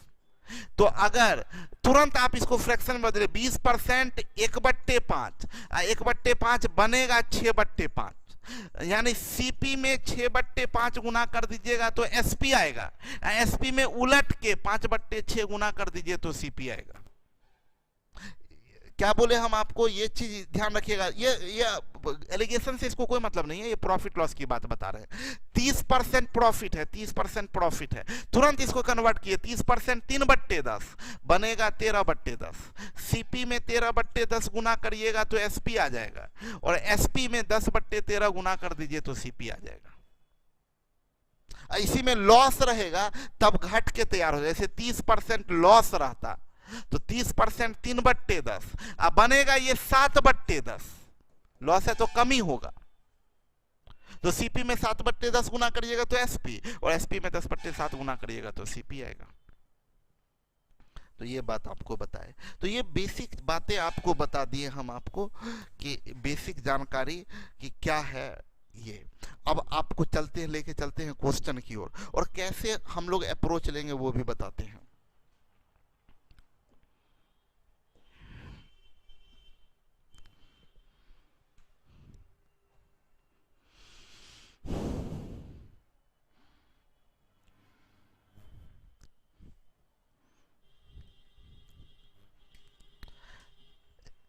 तो अगर तुरंत आप इसको फ्रैक्शन में बदले 20% 1/5, 1/5 बनेगा 6/5, यानी सीपी में 6/5 गुना कर दीजिएगा तो एसपी आएगा, एसपी में उलट के 5/6 गुना कर दीजिए तो सीपी आएगा। क्या बोले हम आपको? ये चीज ध्यान रखिएगा, ये एलिगेशन से इसको कोई मतलब नहीं है, ये प्रॉफिट लॉस की बात बता रहे हैं। 30% प्रॉफिट है, 30% प्रॉफिट है, तुरंत इसको कन्वर्ट किए, 30% 3/10 बनेगा 13/10, सीपी में 13/10 गुना करिएगा तो एसपी आ जाएगा, और एसपी में 10/13 गुना कर दीजिए तो सीपी आ जाएगा। इसी में लॉस रहेगा तब घट के तैयार हो जाए, जैसे 30% लॉस रहता तो 30% 3/10, अब बनेगा ये 7/10, लॉस है तो कमी होगा, तो सीपी में 7/10 गुना करिएगा तो एसपी, और एसपी में 10/7 गुना करिएगा तो सीपी आएगा। तो ये बात आपको बताए, तो ये बेसिक बातें आपको बता दिए हम आपको कि बेसिक जानकारी कि क्या है ये अब आपको चलते हैं, लेके चलते हैं क्वेश्चन की ओर, और कैसे हम लोग अप्रोच लेंगे वो भी बताते हैं।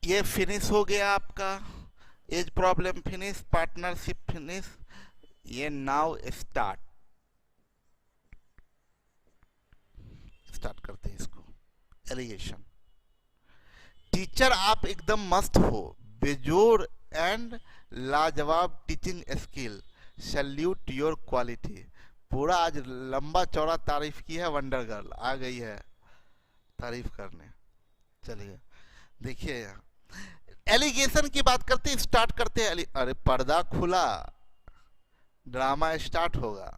ये फिनिश हो गया आपका, as problem finish, partnership finish. ये नाउ स्टार्ट करते हैं इसको। एलिगेशन, टीचर आप एकदम मस्त हो, बेजोड़ एंड लाजवाब teaching skill, salute your quality. पूरा आज लंबा चौड़ा तारीफ की है, वंडर गर्ल आ गई है तारीफ करने। चलिए देखिए यहाँ एलिगेशन की बात करते हैं, स्टार्ट करते हैं। अरे पर्दा खुला, ड्रामा स्टार्ट होगा।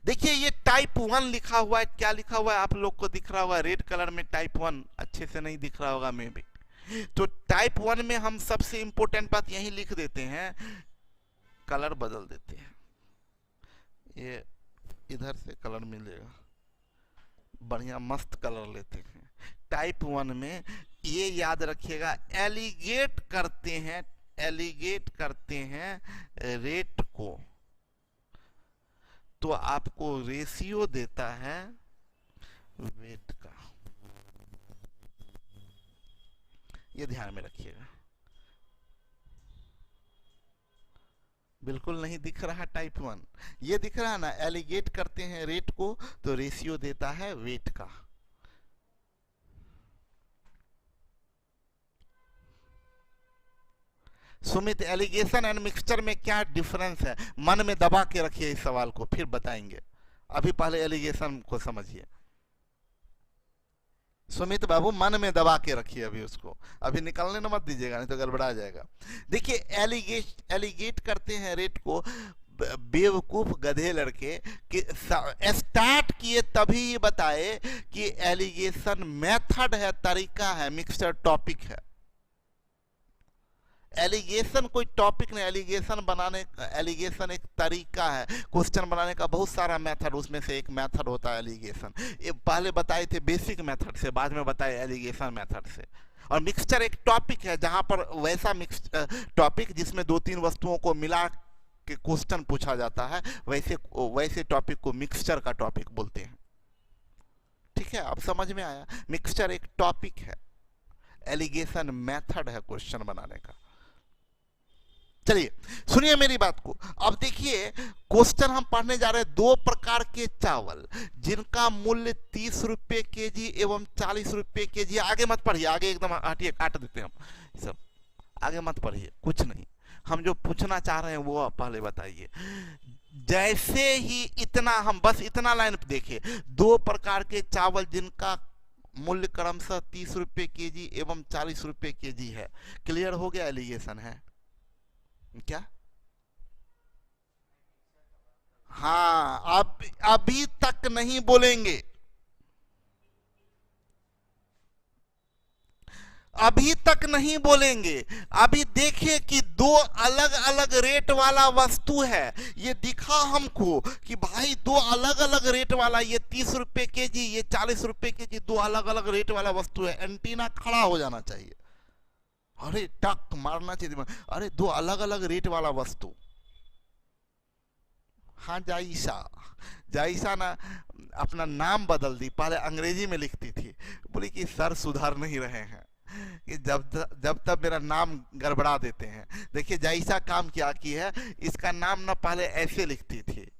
देखिए ये टाइप 1 लिखा हुआ है, क्या लिखा हुआ है आप लोग को दिख रहा होगा रेड कलर में, टाइप 1 अच्छे से नहीं दिख रहा होगा मे भी। तो टाइप 1 में हम सबसे इंपॉर्टेंट बात यही लिख देते हैं, कलर बदल देते हैं। ये इधर से कलर मिलेगा, बढ़िया मस्त कलर लेते हैं। टाइप 1 में ये याद रखिएगा, एलिगेट करते हैं रेट को, तो आपको रेशियो देता है वेट का। ये ध्यान में रखिएगा। बिल्कुल नहीं दिख रहा टाइप 1, ये दिख रहा ना, एलिगेट करते हैं रेट को तो रेशियो देता है वेट का। सुमित, एलिगेशन एंड मिक्सचर में क्या डिफरेंस है? मन में दबा के रखिए इस सवाल को, फिर बताएंगे। अभी पहले एलिगेशन को समझिए। सुमित बाबू मन में दबा के रखिए अभी उसको, अभी निकलने न मत दीजिएगा, नहीं तो गड़बड़ा जाएगा। देखिए एलिगेट करते हैं रेट को, बेवकूफ गधे लड़के कि स्टार्ट किए तभी ये बताए कि एलिगेशन मेथड है, तरीका है, मिक्सचर टॉपिक है। एलिगेशन कोई टॉपिक नहीं, एलिगेशन एक तरीका है। क्वेश्चन बनाने का बहुत सारा मेथड, उसमें से एक मेथड होता है एलिगेशन। ये पहले बताए थे बेसिक मेथड से, बाद में बताए एलिगेशन मेथड से। और मिक्सचर एक टॉपिक है जहां पर वैसा टॉपिक जिसमें 2-3 वस्तुओं को मिला के क्वेश्चन पूछा जाता है, वैसे टॉपिक को मिक्सचर का टॉपिक बोलते हैं। ठीक है, अब समझ में आया? मिक्सचर एक टॉपिक है, एलिगेशन मेथड है क्वेश्चन बनाने का। चलिए सुनिए मेरी बात को। अब देखिए क्वेश्चन हम पढ़ने जा रहे हैं, 2 प्रकार के चावल जिनका मूल्य 30 रुपए केजी एवं 40 रुपए केजी। आगे मत पढ़िए, आगे एकदम हटिए, काट देते हैं हम सब, आगे मत पढ़िए, कुछ नहीं। हम जो पूछना चाह रहे हैं वो पहले बताइए। जैसे ही इतना, हम बस इतना लाइन देखिए, 2 प्रकार के चावल जिनका मूल्य क्रमशः 30 रुपए केजी एवं 40 रुपए केजी है। क्लियर हो गया? एलिगेशन है क्या? हाँ, अब अभी तक नहीं बोलेंगे, अभी तक नहीं बोलेंगे। अभी देखिए कि 2 अलग अलग रेट वाला वस्तु है, ये दिखा हमको कि भाई 2 अलग अलग रेट वाला, ये 30 रुपए केजी, ये 40 रुपए केजी, 2 अलग अलग रेट वाला वस्तु है। एंटीना खड़ा हो जाना चाहिए, अरे टक मारना चाहिए, अरे 2 अलग अलग रेट वाला वस्तु। हाँ जायसा ना अपना नाम बदल दी, पहले अंग्रेजी में लिखती थी, बोली कि सर सुधार नहीं रहे हैं कि जब तक मेरा नाम गड़बड़ा देते हैं। देखिए जायसा काम क्या की है, इसका नाम ना पहले ऐसे लिखती थी,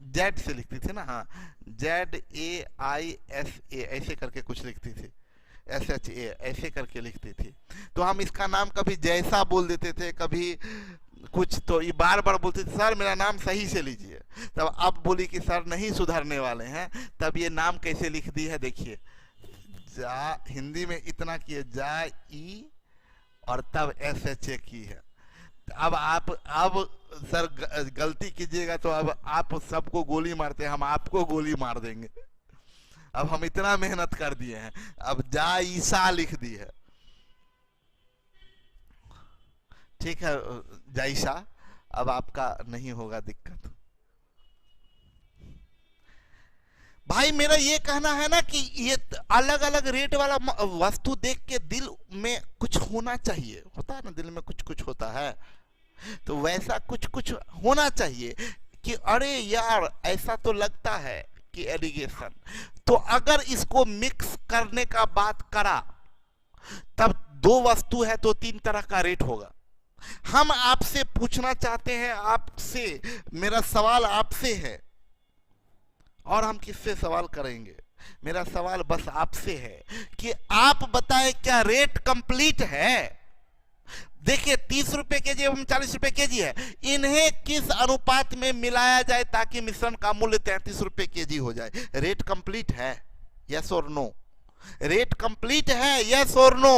जेड से लिखती थी ना, हाँ ZAISA ऐसे करके कुछ लिखती थी, SHA ऐसे करके लिखती थी। तो हम इसका नाम कभी जैसा बोल देते थे, कभी कुछ, तो ये बार बार बोलते थे सर मेरा नाम सही से लीजिए। तब अब बोली कि सर नहीं सुधारने वाले हैं, तब ये नाम कैसे लिख दी है देखिए, हिंदी में इतना किए जाई और तब SHA की है। अब सर गलती कीजिएगा तो अब आप सबको गोली मारते हैं, हम आपको गोली मार देंगे। अब हम इतना मेहनत कर दिए हैं, अब जायसा लिख दी है। ठीक है जायशा, अब आपका नहीं होगा दिक्कत। भाई मेरा ये कहना है ना कि ये अलग अलग रेट वाला वस्तु देख के दिल में कुछ होना चाहिए, होता है ना दिल में कुछ कुछ होता है, तो वैसा कुछ कुछ होना चाहिए कि अरे यार ऐसा तो लगता है कि एलिगेशन, तो अगर इसको मिक्स करने का बात करा तब दो वस्तु है तो तीन तरह का रेट होगा। हम आपसे पूछना चाहते हैं, आपसे मेरा सवाल आपसे है, और हम किससे सवाल करेंगे, मेरा सवाल बस आपसे है कि आप बताएं क्या रेट कंप्लीट है। देखिए 30 रुपए केजी एवं 40 रुपए केजी है, इन्हें किस अनुपात में मिलाया जाए ताकि मिश्रण का मूल्य 33 रुपए केजी हो जाए। रेट कंप्लीट है, यस और नो? रेट कंप्लीट है, यस और नो?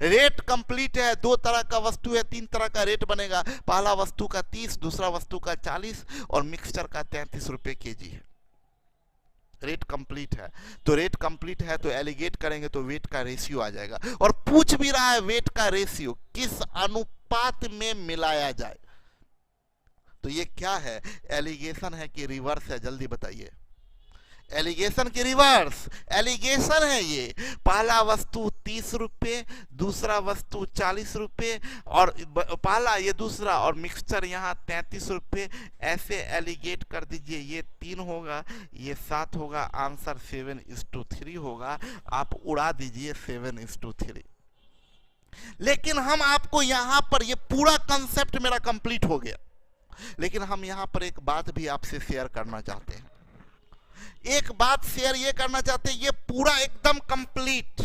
रेट कंप्लीट है, दो तरह का वस्तु है, तीन तरह का रेट बनेगा। पहला वस्तु का 30, दूसरा वस्तु का 40 और मिक्सचर का 33 रुपए केजी है। रेट कंप्लीट है, तो रेट कंप्लीट है तो एलिगेट करेंगे तो वेट का रेशियो आ जाएगा, और पूछ भी रहा है वेट का रेशियो किस अनुपात में मिलाया जाए। तो ये क्या है, एलिगेशन है कि रिवर्स है, जल्दी बताइए। एलिगेशन की रिवर्स एलिगेशन है ये। पहला वस्तु 30 रुपये, दूसरा वस्तु 40 रुपये, और पहला ये दूसरा, और मिक्सचर यहाँ 33 रुपये। ऐसे एलिगेट कर दीजिए, ये 3 होगा, ये 7 होगा, आंसर 7:3 होगा। आप उड़ा दीजिए 7:3। लेकिन हम आपको यहाँ पर, ये पूरा कंसेप्ट मेरा कंप्लीट हो गया, लेकिन हम यहाँ पर एक बात भी आपसे शेयर करना चाहते हैं। एक बात शेयर ये करना चाहते हैं, ये पूरा एकदम कंप्लीट,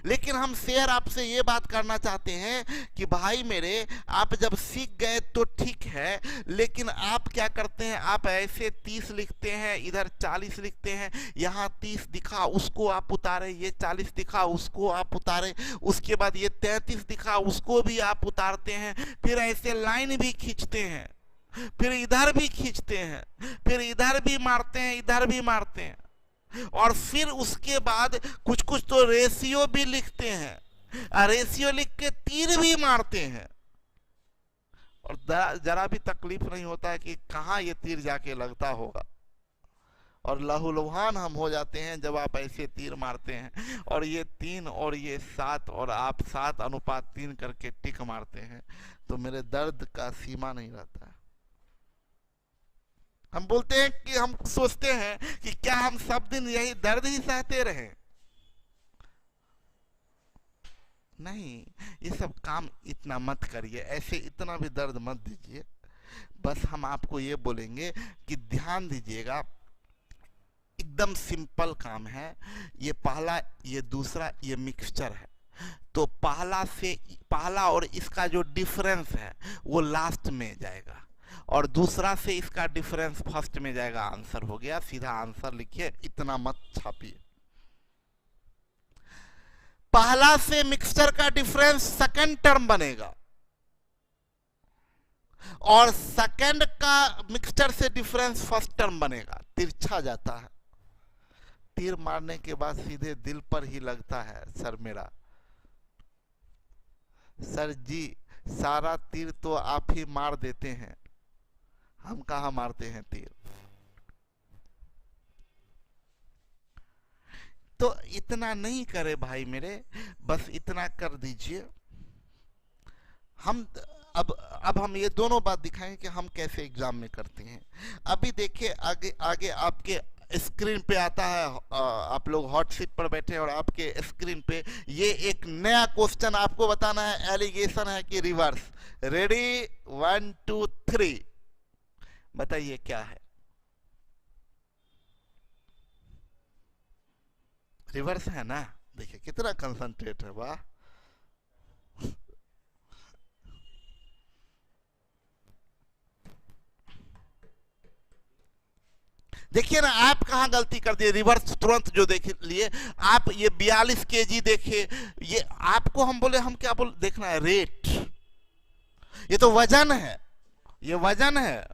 लेकिन हम शेयर आपसे ये बात करना चाहते हैं कि भाई मेरे, आप जब सीख गए तो ठीक है, लेकिन आप क्या करते हैं, आप ऐसे 30 लिखते हैं, इधर 40 लिखते हैं, यहाँ 30 दिखा उसको आप उतारे, ये 40 दिखा उसको आप उतारे, उसके बाद ये 33 दिखा उसको भी आप उतारते हैं, फिर ऐसे लाइन भी खींचते हैं, फिर इधर भी खींचते हैं, फिर इधर भी मारते हैं, इधर भी मारते हैं, और फिर उसके बाद कुछ कुछ तो रेशियो भी लिखते हैं, रेशियो लिख के तीर भी मारते हैं, और जरा भी तकलीफ नहीं होता है कि कहाँ ये तीर जाके लगता होगा, और लहूलुहान हम हो जाते हैं जब आप ऐसे तीर मारते हैं, और ये 3 और ये 7 और आप 7:3 करके टिक मारते हैं, तो मेरे दर्द का सीमा नहीं रहता है। हम बोलते हैं कि हम सोचते हैं कि क्या हम सब दिन यही दर्द ही सहते रहें? नहीं, ये सब काम इतना मत करिए, ऐसे इतना भी दर्द मत दीजिए। बस हम आपको ये बोलेंगे कि ध्यान दीजिएगा, एकदम सिंपल काम है। ये पहला, ये दूसरा, ये मिक्सचर है, तो पहला और इसका जो डिफरेंस है वो लास्ट में जाएगा, और दूसरा से इसका डिफरेंस फर्स्ट में जाएगा। आंसर हो गया, सीधा आंसर लिखिए, इतना मत छापिए। पहला से मिक्सचर का डिफरेंस सेकंड टर्म बनेगा, और सेकंड का मिक्सचर से डिफरेंस फर्स्ट टर्म बनेगा। तिरछा जाता है, तीर मारने के बाद सीधे दिल पर ही लगता है। सर मेरा, सर जी सारा तीर तो आप ही मार देते हैं, हम कहाँ मारते हैं तीर। तो इतना नहीं करे भाई मेरे, बस इतना कर दीजिए। हम अब हम ये दोनों बात दिखाएंगे कि हम कैसे एग्जाम में करते हैं। अभी देखिए आगे आगे आपके स्क्रीन पे आता है, आप लोग हॉट सीट पर बैठे हैं और आपके स्क्रीन पे ये एक नया क्वेश्चन आपको बताना है, एलिगेशन है कि रिवर्स। रेडी, 1 2 3, बताइए क्या है? रिवर्स है ना? देखिए कितना कंसंट्रेट है, वाह। देखिए ना, आप कहां गलती कर दिए, रिवर्स तुरंत जो देख लिए आप, ये 42 केजी देखिए, ये आपको हम बोले, हम क्या बोल देखना है, रेट। ये तो वजन है, ये वजन है,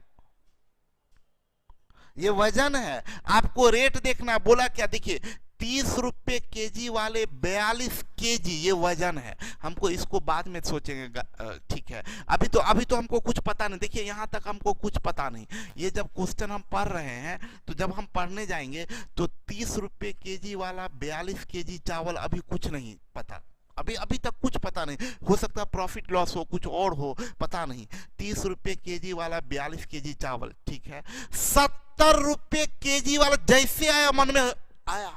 ये वजन है, आपको रेट देखना। बोला क्या, देखिए 30 रुपए केजी वाले 42 केजी ये वजन है। हमको इसको बाद में सोचेंगे, ठीक है। अभी तो हमको कुछ पता नहीं। देखिए यहाँ तक हमको कुछ पता नहीं। ये जब क्वेश्चन हम पढ़ रहे हैं तो जब हम पढ़ने जाएंगे तो 30 रुपए केजी वाला 42 केजी चावल अभी कुछ नहीं पता। अभी तक कुछ पता नहीं। हो सकता प्रॉफिट लॉस हो, कुछ और हो, पता नहीं। 30 रुपए केजी वाला 42 केजी चावल, ठीक है। 70 रुपए केजी वाला जैसे आया मन में आया,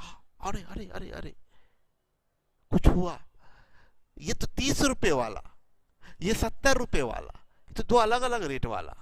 अरे अरे अरे अरे कुछ हुआ। ये तो 30 रुपए वाला, ये 70 रुपए वाला, तो दो अलग अलग रेट वाला।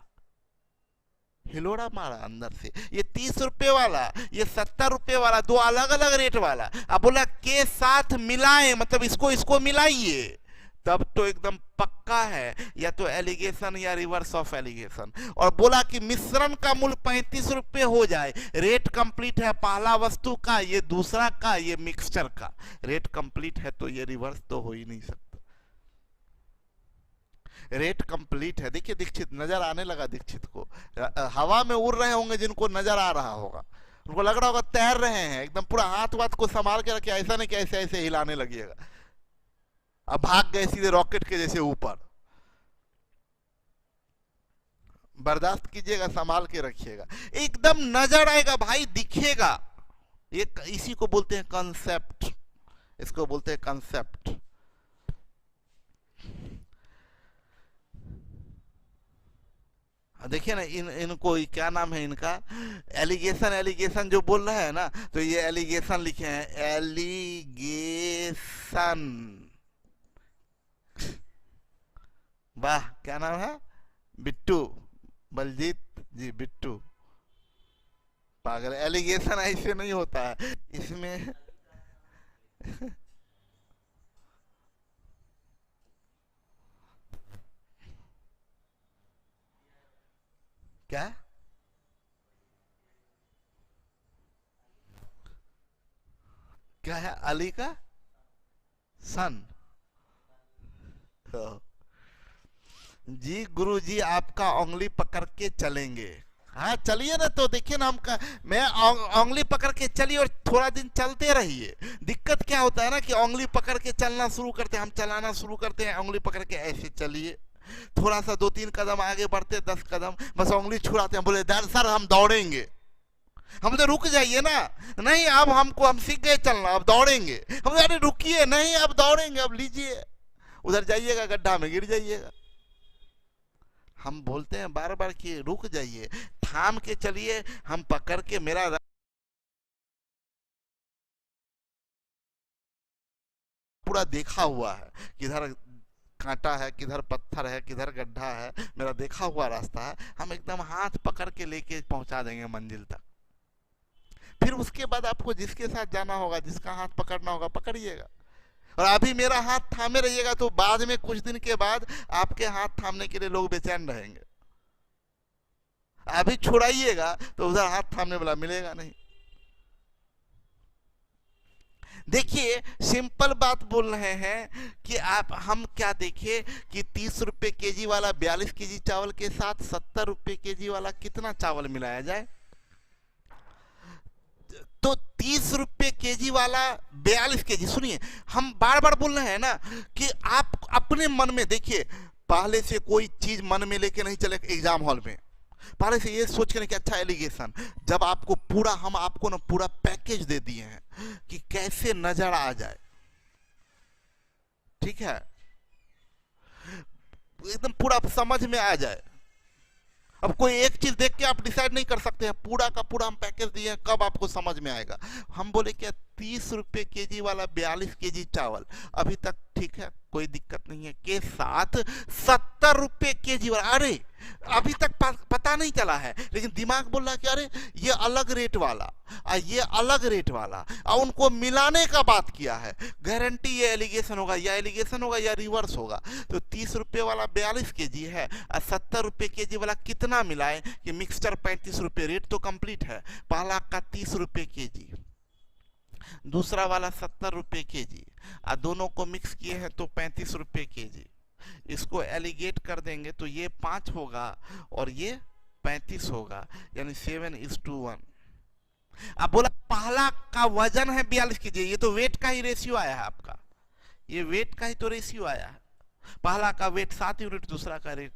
हिलोड़ा मारा अंदर से। ये 30 रुपए वाला, ये 70 रुपए वाला, दो अलग अलग रेट वाला। अब बोला के साथ मिलाएं, मतलब इसको मिलाइए, तब तो एकदम पक्का है, या तो एलिगेशन या रिवर्स ऑफ एलिगेशन। और बोला कि मिश्रण का मूल्य 35 रुपए हो जाए, रेट कंप्लीट है पहला वस्तु का, ये दूसरा का, ये मिक्सचर का। रेट कंप्लीट है तो ये रिवर्स तो हो ही नहीं सकता। रेट कंप्लीट है। देखिए दीक्षित नजर आने लगा, दीक्षित को हवा में उड़ रहे होंगे, जिनको नजर आ रहा होगा उनको लग रहा होगा तैर रहे हैं एकदम। पूरा हाथ वाथ को संभाल के रखे, ऐसा नहीं कि ऐसे ऐसे हिलाने लगिएगा। अब भाग गए सीधे रॉकेट के जैसे ऊपर। बर्दाश्त कीजिएगा, संभाल के रखिएगा, एकदम नजर आएगा भाई, दिखेगा। ये इसी को बोलते हैं कंसेप्ट, इसको बोलते हैं कंसेप्ट। देखिए ना, इनको क्या नाम है इनका, एलिगेशन जो बोल रहे हैं ना, तो ये एलिगेशन लिखे हैं, एलिगेशन। वाह, क्या नाम है? बिट्टू, बलजीत जी बिट्टू। पागल, एलिगेशन ऐसे नहीं होता है इसमें। क्या क्या है? अली का सन। जी गुरु जी आपका उंगली पकड़ के चलेंगे। हाँ चलिए ना, तो देखिए ना, मैं उंगली पकड़ के चलिए और थोड़ा दिन चलते रहिए। दिक्कत क्या होता है ना कि उंगली पकड़ के चलना शुरू करते हैं, हम चलाना शुरू करते हैं, उंगली पकड़ के ऐसे चलिए, थोड़ा सा 2-3 कदम आगे बढ़ते, 10 कदम, बस उंगली छुड़ाते हैं, बोले सर हम दौड़ेंगे। हम तो रुक जाइए ना, नहीं अब हम सीख गए चलना, अब दौड़ेंगे। हम अरे रुकिए, नहीं अब दौड़ेंगे, अब लीजिए, उधर जाइएगा गड्ढा में गिर जाइएगा। हम बोलते हैं बार बार कि रुक जाइए, थाम के चलिए, हम पकड़ के, मेरा पूरा देखा हुआ है, किधर कांटा है, किधर पत्थर है, किधर गड्ढा है, मेरा देखा हुआ रास्ता है। हम एकदम हाथ पकड़ के लेके पहुंचा देंगे मंजिल तक। फिर उसके बाद आपको जिसके साथ जाना होगा, जिसका हाथ पकड़ना होगा, पकड़िएगा। और अभी मेरा हाथ थामे रहिएगा तो बाद में कुछ दिन के बाद आपके हाथ थामने के लिए लोग बेचैन रहेंगे। अभी छुड़ाइएगा तो उधर हाथ थामने वाला मिलेगा नहीं। देखिए सिंपल बात बोल रहे हैं कि हम क्या देखें कि 30 रुपए केजी वाला 42 केजी चावल के साथ 70 रुपए केजी वाला कितना चावल मिलाया जाए। तो 30 रुपए केजी वाला 42 केजी, सुनिए हम बार बार बोल रहे हैं ना कि आप अपने मन में देखिए, पहले से कोई चीज मन में लेके नहीं चले एग्जाम हॉल में, पहले से ये सोच के कि अच्छा एलिगेशन, जब आपको पूरा, हम आपको ना पूरा पैकेज दे दिए हैं कि कैसे नजर आ जाए, ठीक है, एकदम पूरा समझ में आ जाए। अब कोई एक चीज देख के आप डिसाइड नहीं कर सकते हैं, पूरा का पूरा हम पैकेज दिए हैं, कब आपको समझ में आएगा। हम बोले क्या 30 रुपए केजी वाला 42 केजी चावल अभी तक ठीक है, कोई दिक्कत नहीं है, के साथ 70 रुपए केजी वाला, अरे अभी तक पता नहीं चला है, लेकिन दिमाग बोल रहा है कि अरे ये अलग रेट वाला, ये अलग रेट वाला, और उनको मिलाने का बात किया है। गारंटी ये एलिगेशन होगा, या एलिगेशन होगा या रिवर्स होगा। तो 30 रुपए वाला 42 केजी है और 70 रुपए केजी वाला कितना मिलाए कि मिक्सचर 35 रुपए, रेट तो कंप्लीट है। पहला का 30 रुपए केजी, दूसरा वाला 70 रुपए केजी, और दोनों को मिक्स किए हैं तो 35 रुपए केजी। इसको एलिगेट कर देंगे तो ये 5 होगा और ये 35 होगा, यानी 7:1। अब बोला पहला का वजन है 42 केजी, ये तो वेट का ही रेशियो आया है आपका, ये वेट का ही तो रेशियो आया है। पहला का वेट 7 यूनिट, दूसरा का रेट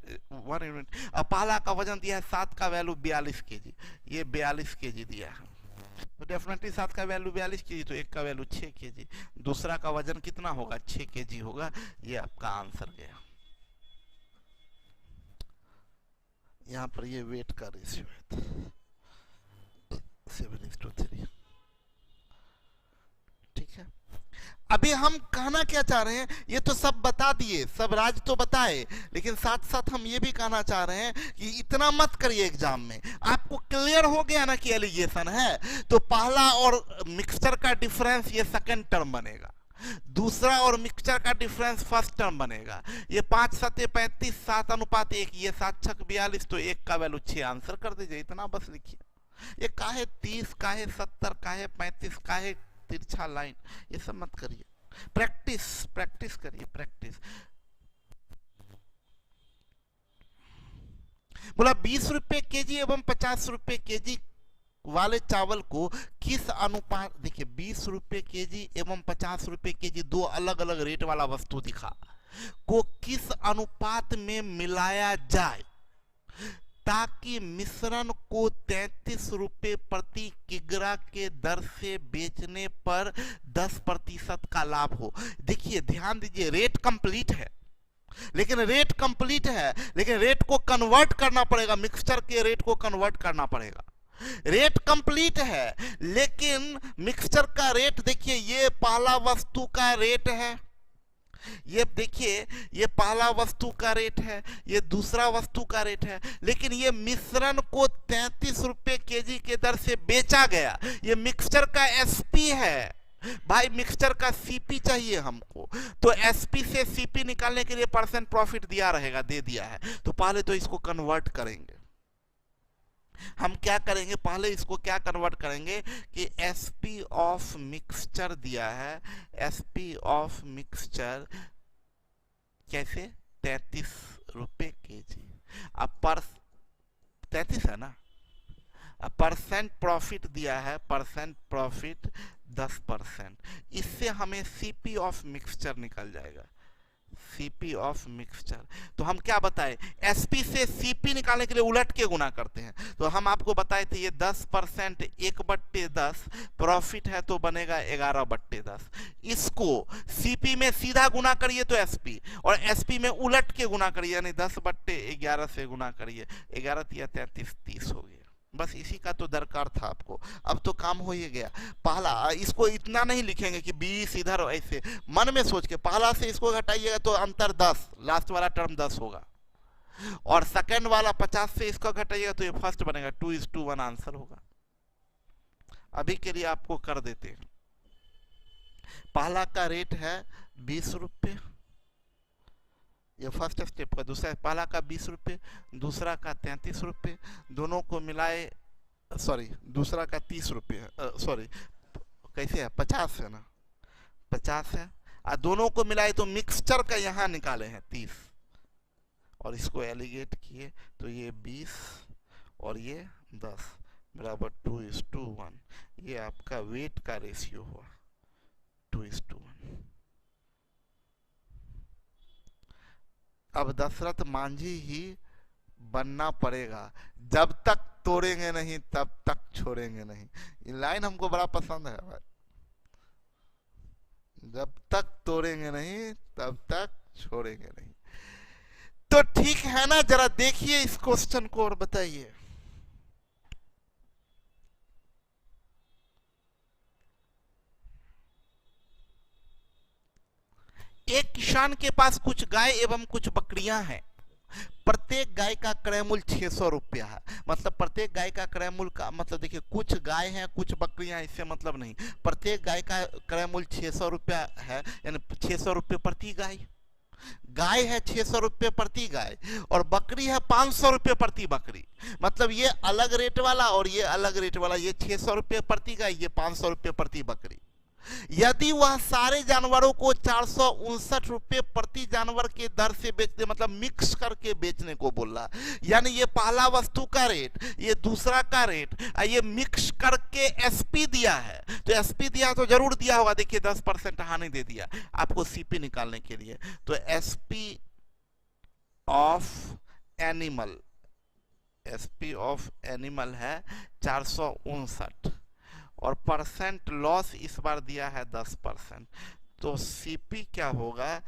1 यूनिट। अब पहला का वजन दिया है 7 का वैल्यू 42 केजी, ये 42 केजी दिया है, तो डेफिनेटली 7 का वैल्यू 42 केजी, तो एक का वैल्यू 6 केजी, दूसरा का वजन कितना होगा 6 केजी होगा। ये आपका आंसर गया। यहाँ पर ये वेट का रेशियो है 7:3। ठीक है, अभी हम कहना क्या चाह रहे हैं, ये तो सब बता दिए, सब राज तो बताए, लेकिन साथ साथ हम ये भी कहना चाह रहे हैं कि इतना मत करिए एग्जाम में। आपको क्लियर हो गया ना कि एलिगेशन है, तो पहला और मिक्सचर का डिफरेंस ये सेकंड टर्म बनेगा, दूसरा और मिक्सचर का डिफरेंस फर्स्ट टर्म बनेगा। ये 5 7 35 7:1, ये 7 6 42, तो एक का वैल्यू 6, आंसर कर दीजिए, इतना बस लिखिए। ये काहे 30, काहे 70, काहे 35, काहे तिरछा लाइन, ये सब मत करिए, प्रैक्टिस प्रैक्टिस करिए, प्रैक्टिस। बोला 20 रुपए केजी एवं 50 रुपए केजी वाले चावल को किस अनुपात, देखिए 20 रुपए केजी एवं 50 रुपए केजी, दो अलग अलग रेट वाला वस्तु दिखा, को किस अनुपात में मिलाया जाए ताकि मिश्रण को 33 रुपए प्रति किग्रा के दर से बेचने पर 10% का लाभ हो। देखिए ध्यान दीजिए, रेट कंप्लीट है, लेकिन रेट को कन्वर्ट करना पड़ेगा, मिक्सचर के रेट को कन्वर्ट करना पड़ेगा। रेट कंप्लीट है, लेकिन मिक्सचर का रेट देखिए, ये पहला वस्तु का रेट है, ये देखिए ये पहला वस्तु का रेट है, ये दूसरा वस्तु का रेट है, लेकिन ये मिश्रण को 33 रुपए केजी के दर से बेचा गया। ये मिक्सचर का एसपी है भाई, मिक्सचर का सीपी चाहिए हमको, तो एसपी से सीपी निकालने के लिए परसेंट प्रॉफिट दिया रहेगा, दे दिया है, तो पहले तो इसको कन्वर्ट करेंगे। हम क्या करेंगे, पहले इसको क्या कन्वर्ट करेंगे कि एसपी ऑफ मिक्सचर दिया है, एसपी ऑफ मिक्सचर कैसे 33 रुपए केजी, अब पर 33 है ना, अब परसेंट प्रॉफिट दिया है, परसेंट प्रॉफिट 10%, इससे हमें सीपी ऑफ मिक्सचर निकल जाएगा, सीपी ऑफ मिक्सचर। तो हम क्या बताए, एसपी से सीपी निकालने के लिए उलट के गुना करते हैं, तो हम आपको बताए थे ये 10%, 1/10 प्रॉफिट है तो बनेगा 11/10। इसको सीपी में सीधा गुना करिए तो एसपी, और एसपी में उलट के गुना करिए, यानी 10/11 से गुना करिए, 11 या 33 30 हो गया। बस इसी का तो दरकार था आपको, अब तो काम हो ही गया। पहला इसको इतना नहीं लिखेंगे कि 20 इधर, ऐसे मन में सोच के पहला से इसको घटाइएगा तो अंतर 10, लास्ट वाला टर्म 10 होगा, और सेकंड वाला 50 से इसको घटाइएगा तो ये फर्स्ट बनेगा, 2:1 आंसर होगा। अभी के लिए आपको कर देते हैं, पहला का रेट है 20 रुपये, ये फर्स्ट स्टेप का, दूसरा पहला का 20 रुपये, दूसरा का 33 रुपये, दोनों को मिलाए, सॉरी दूसरा का 30 रुपये, सॉरी कैसे है 50 है ना, 50 है, और दोनों को मिलाए तो मिक्सचर का यहाँ निकाले हैं 30, और इसको एलिगेट किए तो ये 20 और ये 10 बराबर 2:1, ये आपका वेट का रेशियो हुआ 2:1। अब दशरथ मांझी ही बनना पड़ेगा, जब तक तोड़ेंगे नहीं तब तक छोड़ेंगे नहीं। ये लाइन हमको बड़ा पसंद है भाई, जब तक तोड़ेंगे नहीं तब तक छोड़ेंगे नहीं। तो ठीक है ना, जरा देखिए इस क्वेश्चन को और बताइए। एक किसान के पास कुछ गाय एवं कुछ बकरियां हैं, प्रत्येक गाय का क्रय मूल्य 600 रुपया है। मतलब प्रत्येक गाय का क्रय मूल्य का मतलब देखिए, कुछ गाय हैं कुछ बकरियां, इससे मतलब नहीं, प्रत्येक गाय का क्रय मूल्य 600 रुपया है, यानी 600 रुपये प्रति गाय। गाय है 600 रुपये प्रति गाय, और बकरी है 500 रुपये प्रति बकरी। मतलब ये अलग रेट वाला और ये अलग रेट वाला, ये 600 रुपये प्रति गाय, ये 500 रुपये प्रति बकरी। यदि वह सारे जानवरों को 459 रुपये प्रति जानवर के दर से बेचते, मतलब मिक्स करके बेचने को बोल रहा, यानी ये पहला वस्तु का रेट, ये दूसरा का रेट, ये मिक्स करके एसपी दिया है। तो एसपी दिया तो जरूर दिया होगा, देखिए 10% हानि दे दिया आपको सीपी निकालने के लिए। तो SP of animal, SP of animal है 459 और परसेंट लॉस इस बार दिया है 10%। तो सीपी क्या होगा,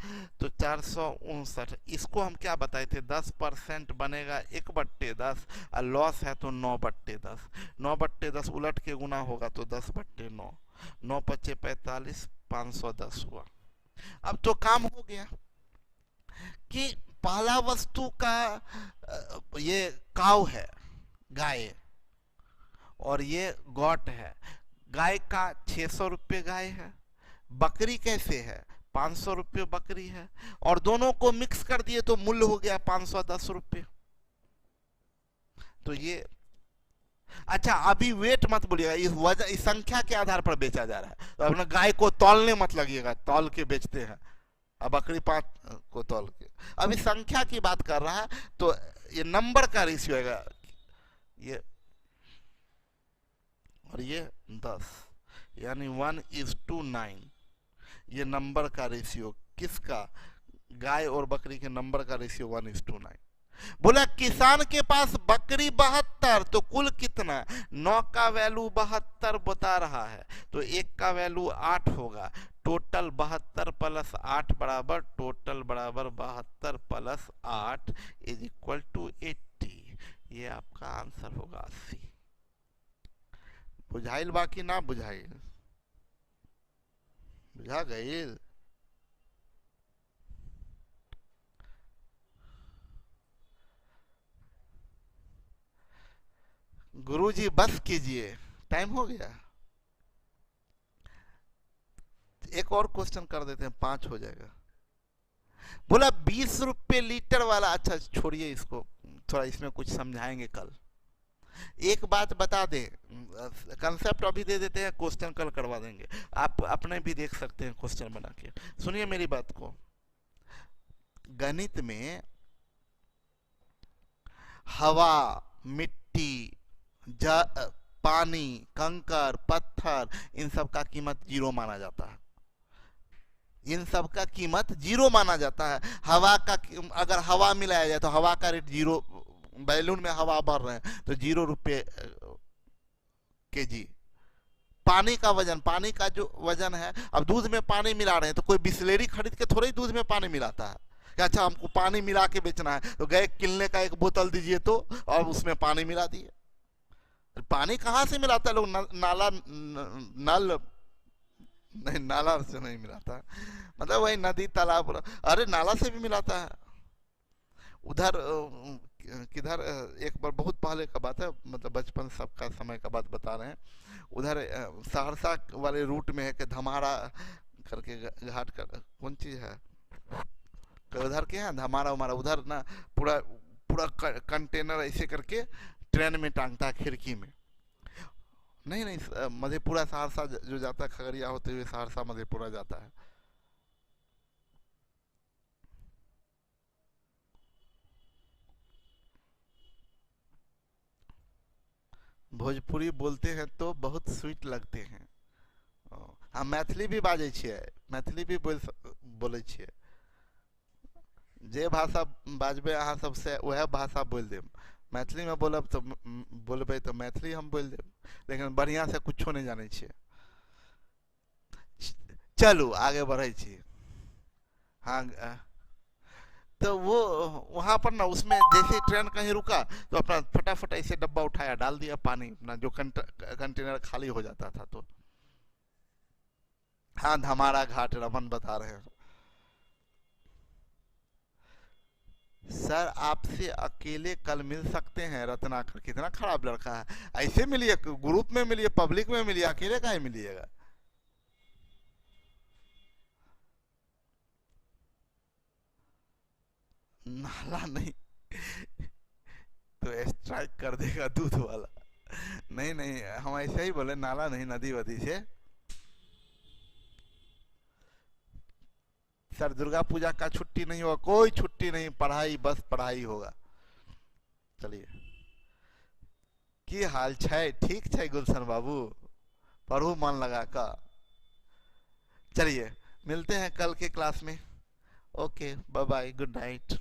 तो 459, इसको हम क्या बताए थे, 10% बनेगा 1/10 और लॉस है तो 9/10, 9/10 उलट के गुना होगा तो 10/9, 9 पच्चे 45, 510 हुआ। अब तो काम हो गया कि पहला वस्तु का ये काव है, गाय, और ये गॉट है। गाय का 600 रुपये गाय है, बकरी कैसे है 500 रुपये बकरी है, और दोनों को मिक्स कर दिए तो मूल्य हो गया 510 रुपये। तो ये अच्छा, अभी वेट मत बोलिएगा, इस वजन, इस संख्या के आधार पर बेचा जा रहा है। तो अपना गाय को तौलने मत लगिएगा, तौल के बेचते हैं, अब बकरी 5 को तौल के, अभी संख्या की बात कर रहा है। तो ये नंबर का रेशियो है, ये और ये 10, यानी 1:9, ये नंबर का रेशियो किसका, गाय और बकरी के नंबर का रेशियो 1:9। बोला किसान के पास बकरी 72, तो कुल कितना, 9 का वैल्यू 72 बता रहा है, तो 1 का वैल्यू 8 होगा, टोटल 72 + 8 बराबर, टोटल बराबर 72 + 8 = 80। ये आपका आंसर होगा 80। बुझाइल बाकी ना बुझाइल, बुझा गईल। गुरुजी बस कीजिए, टाइम हो गया। एक और क्वेश्चन कर देते हैं, 5 हो जाएगा। बोला 20 रुपये लीटर वाला, अच्छा छोड़िए इसको, थोड़ा इसमें कुछ समझाएंगे कल। एक बात बता दें, कंसेप्ट अभी दे देते हैं, क्वेश्चन कल करवा देंगे, आप अपने भी देख सकते हैं क्वेश्चन बना के। सुनिए मेरी बात को, गणित में हवा, मिट्टी, पानी, कंकर, पत्थर, इन सब का कीमत 0 माना जाता है, इन सब का कीमत 0 माना जाता है। हवा का, अगर हवा मिलाया जाए तो हवा का रेट 0, बैलून में हवा भर रहे हैं तो 0 रुपये kg। पानी का वजन, पानी का जो वजन है, अब दूध में पानी मिला रहे हैं तो कोई बिस्लेरी खरीद के थोड़ा ही दूध में पानी मिलाता है कि अच्छा हमको पानी मिला के बेचना है, तो गए किनले का एक बोतल दीजिए तो, और उसमें पानी मिला दिए। पानी कहाँ से मिलाता है लोग, नाला, नल नहीं, नाला से नहीं मिलाता, मतलब वही नदी तालाब, अरे नाला से भी मिलाता है। उधर किधर, एक बार बहुत पहले का बात है, मतलब बचपन सबका समय का बात बता रहे हैं, उधर सहरसा वाले रूट में है कि धमारा करके घाट का, कौन चीज है, उधर के हैं धमारा उमारा, उधर ना पूरा पूरा कंटेनर ऐसे करके ट्रेन में टांगता है खिड़की में। नहीं नहीं, मधेपुरा सहरसा जो जाता है, खगड़िया होते हुए सहरसा मधेपुरा जाता है। भोजपुरी बोलते हैं तो बहुत स्वीट लगते हैं। हाँ, मैथिली भी बाजै छियै, मैथिली भी बोले छियै, जे भाषा बाजबे अहाँ सबसे वह भाषा बोल देम। मैथिली में बोलब तो बोलबे तो मैथिली हम बोल देम, लेकिन बढ़िया से कुछो नहीं जाने छियै। चलू आगे बढ़े छी। हाँ, तो वो वहां पर ना, उसमें जैसे ट्रेन कहीं रुका तो अपना फटाफट ऐसे डब्बा उठाया, डाल दिया पानी अपना, जो कंटेनर खाली हो जाता था। तो हाँ, धमारा घाट रमन बता रहे हैं। सर आपसे अकेले कल मिल सकते हैं, रत्नाकर कितना खराब लड़का है, ऐसे मिलिए, ग्रुप में मिलिए, पब्लिक में मिलिए, अकेले काहे मिलिएगा। नाला नहीं तो स्ट्राइक कर देगा दूध वाला। नहीं नहीं, हम ऐसे ही बोले, नाला नहीं, नदी वदी से। सर दुर्गा पूजा का छुट्टी नहीं होगा, कोई छुट्टी नहीं, पढ़ाई बस पढ़ाई होगा। चलिए, की हाल छै? ठीक छै गुलशन बाबू, पढ़ू मन लगा का। चलिए मिलते हैं कल के क्लास में। Okay bye bye, good night.